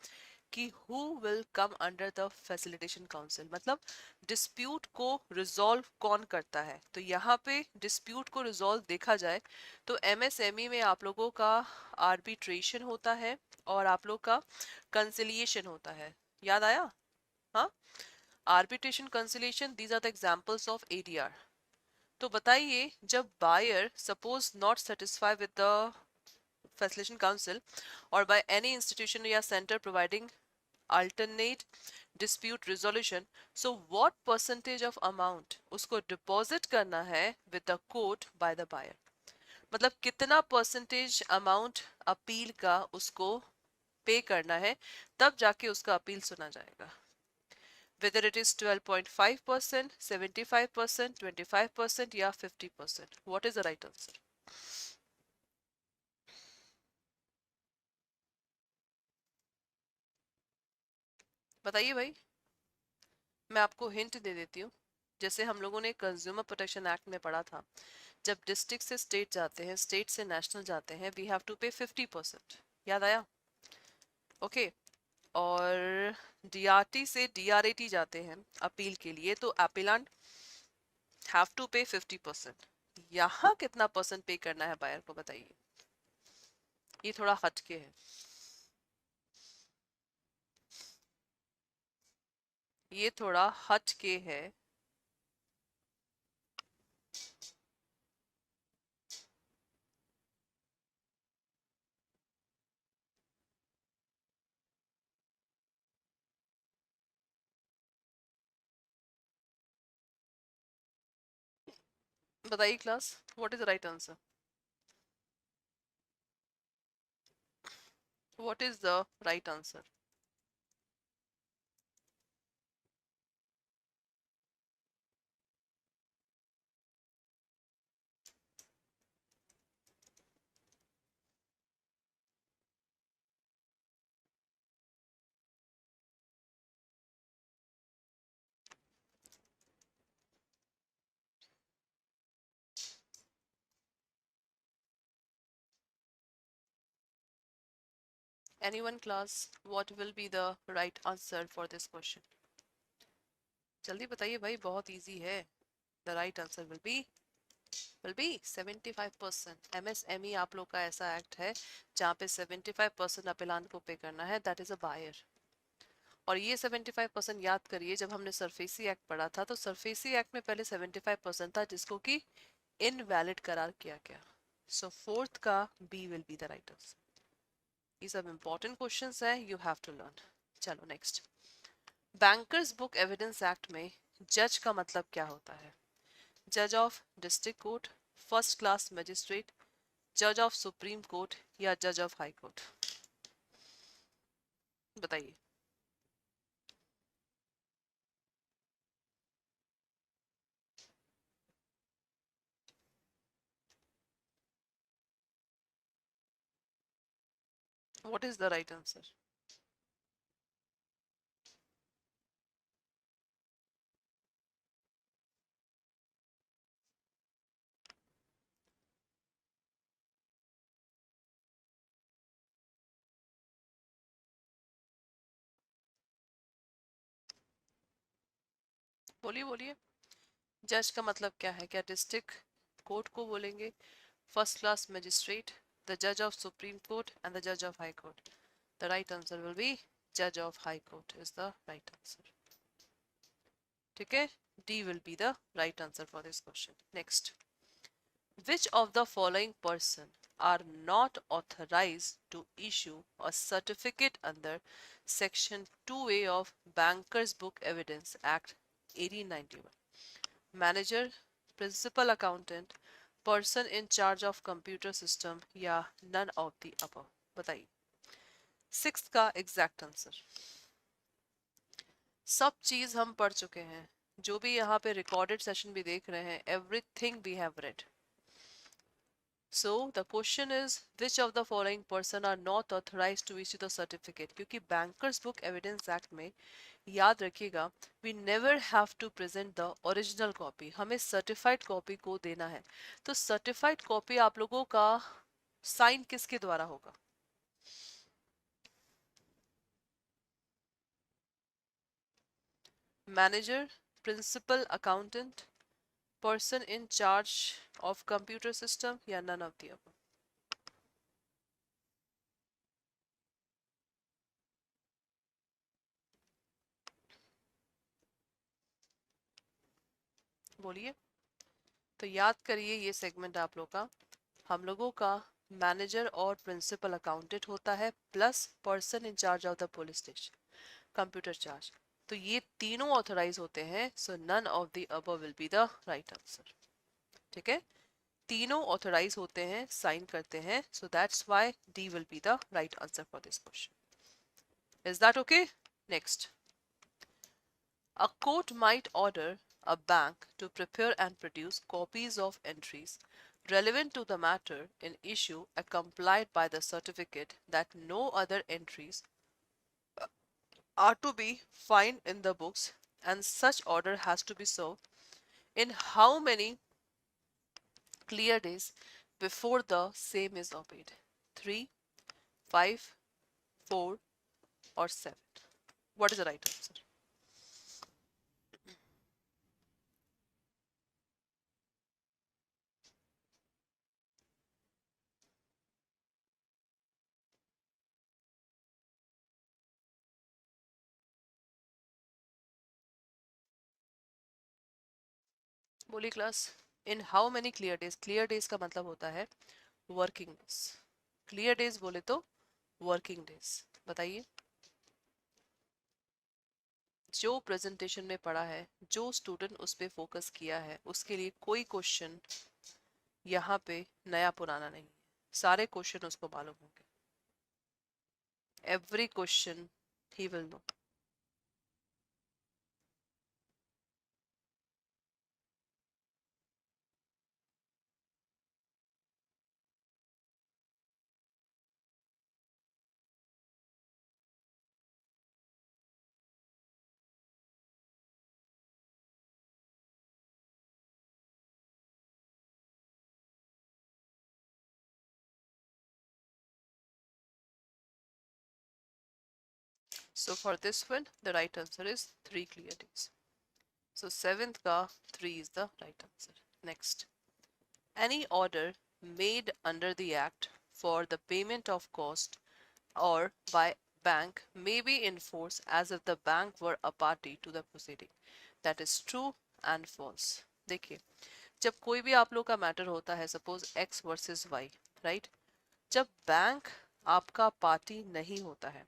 कि who will come under the facilitation council, मतलब डिस्प्यूट को रिजॉल्व कौन करता है। तो यहाँ पे डिस्प्यूट को रिजॉल्व देखा जाए तो एमएसएमई में आप लोगों का आर्बिट्रेशन होता है और आप लोग का कंसिलिएशन होता है। याद आया? हाँ, arbitration, conciliation, these are the examples of ADR. तो बताइए, जब buyer suppose not satisfy with the facilitation council और बाय एनी इंस्टीट्यूशन या centre providing alternate dispute resolution, so what percentage of amount उसको deposit करना है with the court by the buyer, मतलब कितना परसेंटेज अमाउंट अपील का उसको पे करना है तब जाके उसका अपील सुना जाएगा। whether it is 12.5%, 75%, 25% या 50%, what is the right answer? बताइए भाई, मैं आपको हिंट दे देती हूँ। जैसे हम लोगों ने कंज्यूमर प्रोटेक्शन एक्ट में पढ़ा था, जब डिस्ट्रिक्ट से स्टेट जाते हैं, स्टेट से नेशनल जाते हैं, वी हैव टू पे 50%। याद आया? ओके, और डीआरटी से डीआरएटी जाते हैं अपील के लिए, तो अपीलेंट हैव टू पे 50%। यहाँ कितना परसेंट पे करना है बायर को बताइए, ये थोड़ा हटके है, ये थोड़ा हटके है। बताइए class, what is the right answer? What is the right answer? Anyone class, what will be the right answer for this question? जल्दी बताइए भाई, बहुत इजी है। The right answer will be 75%। MSME आप लोग का ऐसा एक्ट है जहाँ पे 75% अपीलांट को पे करना है, दैट इज अ बायर। और ये 75% याद करिए, जब हमने सरफेसी एक्ट पढ़ा था तो सरफेसी एक्ट में पहले 75% था जिसको कि इनवैलिड करार किया गया। सो फोर्थ का B will be the right answer. ये सब इंपॉर्टेंट क्वेश्चंस है, यू हैव टू लर्न। चलो next, bankers book evidence act में जज का मतलब क्या होता है? जज of district court, first class magistrate, जज ऑफ सुप्रीम कोर्ट या जज ऑफ हाई कोर्ट? बताइए। What is the right answer? बोलिए बोलिए, जज का मतलब क्या है? क्या डिस्ट्रिक्ट कोर्ट को बोलेंगे, फर्स्ट क्लास मजिस्ट्रेट, द जज of supreme court and the जज of high court? The right answer will B जज of high court is the right answer. ठीक है, D will be the right answer for this question. Next, which of the following person are not authorized to issue a certificate under section 2A of Bankers Book Evidence Act 1891? Manager, principal accountant, person in charge of computer system या none of the above? बताइए। Sixth का exact answer. सब चीज हम पढ़ चुके हैं, जो भी यहाँ पे रिकॉर्डेड सेशन भी देख रहे हैं, everything we have read. So the question is, which of the following person are not authorized to issue the certificate? क्योंकि Bankers Book Evidence Act में याद रखिएगा, we never have to present the original copy, हमें certified copy को देना है। तो certified copy आप लोगों का साइन किसके द्वारा होगा? Manager, principal accountant, person in charge of computer system या नन ऑफ द अबव? बोलिए। तो याद करिए ये सेगमेंट आप लोग का, हम लोगों का मैनेजर और प्रिंसिपल अकाउंटेंट होता है, plus person in charge of the police station computer charge. तो ये तीनों ऑथराइज होते हैं, so none of the above will be the right answer. ठीक है, तीनों ऑथराइज होते हैं, साइन करते हैं, so that's why D will be the right answer for this question. Is that okay? Next, a court might order a bank to prepare and produce copies of entries relevant to the matter in issue accompanied by the certificate that no other entries are to be found in the books, and such order has to be served in how many clear days before the same is obeyed? 3, 5, 4 or 7? What is the right answer? बोली class. In how many clear days, clear days का मतलब होता है working days. Clear days बोले तो working days. बताइए, जो presentation में पढ़ा है, जो स्टूडेंट उस पे फोकस किया है, उसके लिए कोई क्वेश्चन यहाँ पे नया पुराना नहीं है, सारे क्वेश्चन उसको मालूम होंगे। Every question he will know. So for this one, the right answer is 3 clear days. So seventh ka 3 is the right answer. Next, any order made under the act for the payment of cost or by bank may be enforced as if the bank were a party to the proceeding. That is true and false. देखिए, जब कोई भी आप लोग का matter होता है, suppose x versus y, right, जब बैंक आपका पार्टी नहीं होता है,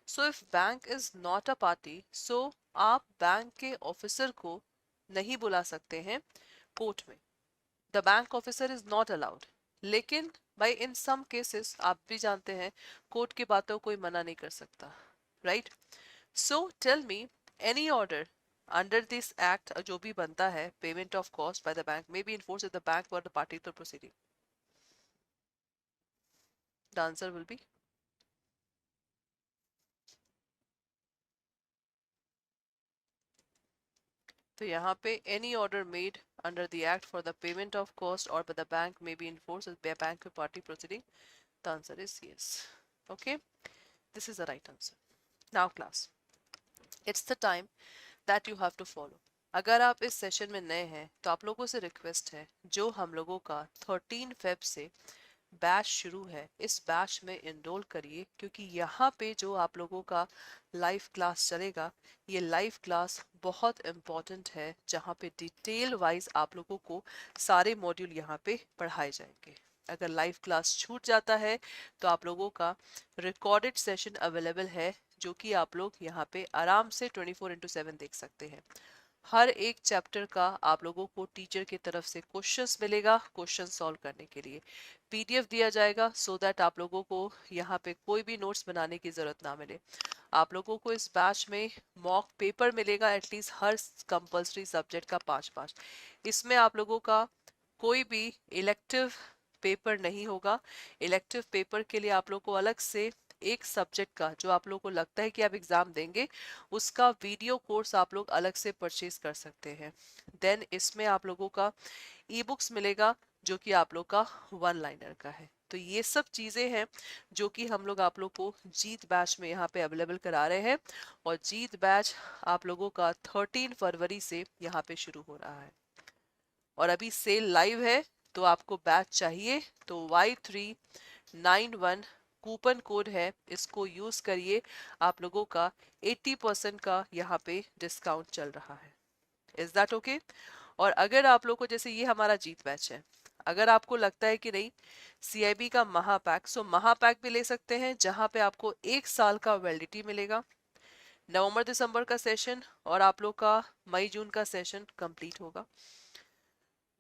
so if bank is not a party, so आप बैंक के ऑफिसर को नहीं बुला सकते हैं कोर्ट में। The bank officer is not allowed. लेकिन भाई इन सम केसेस आप भी जानते हैं कोर्ट की बातों कोई मना नहीं कर सकता, right? So tell me, any order under this act जो भी बनता है payment of cost by the bank may be enforce the bank और the party to proceeding. The answer will be तो यहाँ पे any order made under the act for the payment of cost और by the bank may be enforce by bank party proceeding. The answer is yes. Okay, this is the right answer. Now class, it's the time that you have to follow. अगर आप इस session में नए हैं तो आप लोगों से रिक्वेस्ट है, जो हम लोगों का 13 फेब से बैच शुरू है, इस बैच में इनरोल करिए, क्योंकि यहाँ पे जो आप लोगों का लाइव क्लास चलेगा, ये लाइव क्लास बहुत इम्पॉर्टेंट है, जहाँ पे डिटेल वाइज आप लोगों को सारे मॉड्यूल यहाँ पे पढ़ाए जाएंगे। अगर लाइव क्लास छूट जाता है तो आप लोगों का रिकॉर्डेड सेशन अवेलेबल है, जो कि आप लोग यहाँ पे आराम से 24/7 देख सकते हैं। हर एक चैप्टर का आप लोगों को टीचर की तरफ से क्वेश्चंस मिलेगा, क्वेश्चन सॉल्व करने के लिए पीडीएफ दिया जाएगा, सो दैट आप लोगों को यहाँ पे कोई भी नोट्स बनाने की जरूरत ना मिले। आप लोगों को इस बैच में मॉक पेपर मिलेगा, एटलीस्ट हर कंपलसरी सब्जेक्ट का 5-5। इसमें आप लोगों का कोई भी इलेक्टिव पेपर नहीं होगा। इलेक्टिव पेपर के लिए आप लोग को अलग से एक सब्जेक्ट का, जो आप लोग को लगता है कि आप एग्जाम देंगे, उसका वीडियो कोर्स आप लोग अलग से परचेज कर सकते हैं। देन इसमें आप लोगों का ई बुक्स मिलेगा, जो कि आप लोग का 1 लाइनर का है। तो ये सब चीजें हैं जो कि हम लोग आप लोग को जीत बैच में यहाँ पे अवेलेबल करा रहे हैं, और जीत बैच आप लोगों का 13 फरवरी से यहाँ पे शुरू हो रहा है, और अभी सेल लाइव है। तो आपको बैच चाहिए तो Y391 कूपन कोड है, इसको यूज करिए। आप लोगों का 80% का यहाँ पे डिस्काउंट चल रहा है। Is that okay? और अगर आप लोग को, जैसे ये हमारा जीत बैच है, अगर आपको लगता है कि नहीं सीआईबी का महापैक, सो महापैक भी ले सकते हैं, जहां पे आपको 1 साल का वैलिडिटी मिलेगा, नवंबर दिसंबर का सेशन और आप लोग का मई जून का सेशन कंप्लीट होगा।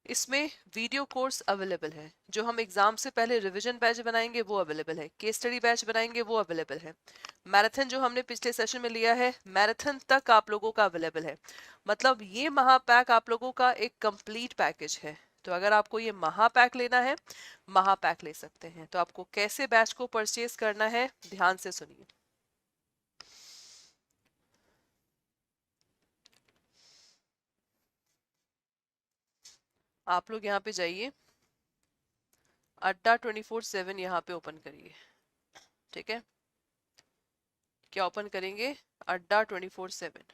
इसमें वीडियो कोर्स अवेलेबल है, जो हम एग्जाम से पहले रिवीजन बैच बनाएंगे वो अवेलेबल है, केस स्टडी बैच बनाएंगे वो अवेलेबल है, मैराथन जो हमने पिछले सेशन में लिया है मैराथन तक आप लोगों का अवेलेबल है। मतलब ये महापैक आप लोगों का एक कंप्लीट पैकेज है। तो अगर आपको ये महापैक लेना है, महापैक ले सकते हैं। तो आपको कैसे बैच को परचेज करना है, ध्यान से सुनिए। आप लोग यहाँ पे जाइए, अड्डा 24/7 यहाँ पे ओपन करिए, ठीक है? क्या ओपन करेंगे? अड्डा 24/7।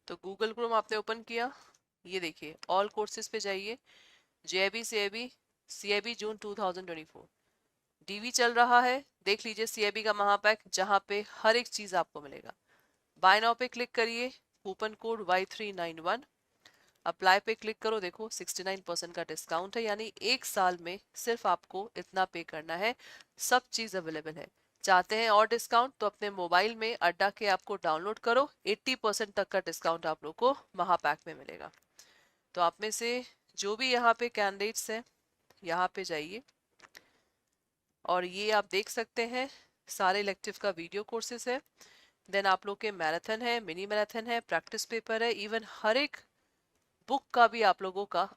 तो गूगल क्रोम आपने ओपन किया, ये देखिए ऑल कोर्सेज पे जाइए, जेआईबी सीआईबी सीआईबी जून 2024 डीवी चल रहा है, देख लीजिए सीआईबी का महापैक जहां पे हर एक चीज आपको मिलेगा। बाय नाउ पे क्लिक करिए, कूपन कोड Y391, अप्लाई पे क्लिक करो, देखो 69% का डिस्काउंट है, यानी एक साल में सिर्फ आपको इतना पे करना है, सब चीज अवेलेबल है। चाहते हैं और डिस्काउंट तो अपने मोबाइल में अड्डा के ऐप को डाउनलोड करो, 80% तक का डिस्काउंट आप लोग को महापैक में मिलेगा। तो आप में से जो भी यहाँ पे कैंडिडेट्स हैं, यहाँ पे जाइए और ये आप देख सकते हैं सारे इलेक्टिव का वीडियो कोर्सेज है। देन आप लोग के मैराथन है, मिनी मैराथन है, प्रैक्टिस पेपर है, इवन हर एक बुक का भी आप लोगों का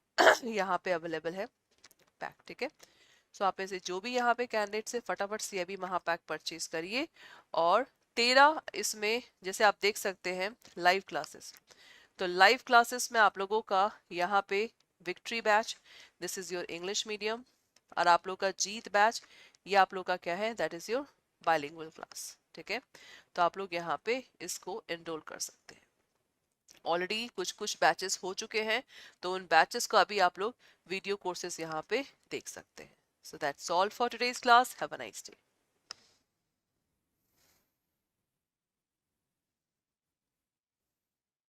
यहाँ पे अवेलेबल है पैक, ठीक है। सो आप में से जो भी यहाँ पे कैंडिडेट से फटाफट सीआईबी महापैक परचेज करिए। और 13 इसमें जैसे आप देख सकते हैं लाइव क्लासेस, तो लाइव क्लासेस में आप लोगों का यहाँ पे victory batch, this is your English medium, और आप लोग का जीत बैच, ये आप लोग का क्या है, that is your bilingual class, ठीक है। तो आप लोग यहाँ पे इसको एनरोल कर सकते हैं। ऑलरेडी कुछ कुछ बैचेस हो चुके हैं, तो उन बैचेस को अभी आप लोग वीडियो कोर्सेस यहाँ पे देख सकते हैं। So that's all for today's class, have a nice day.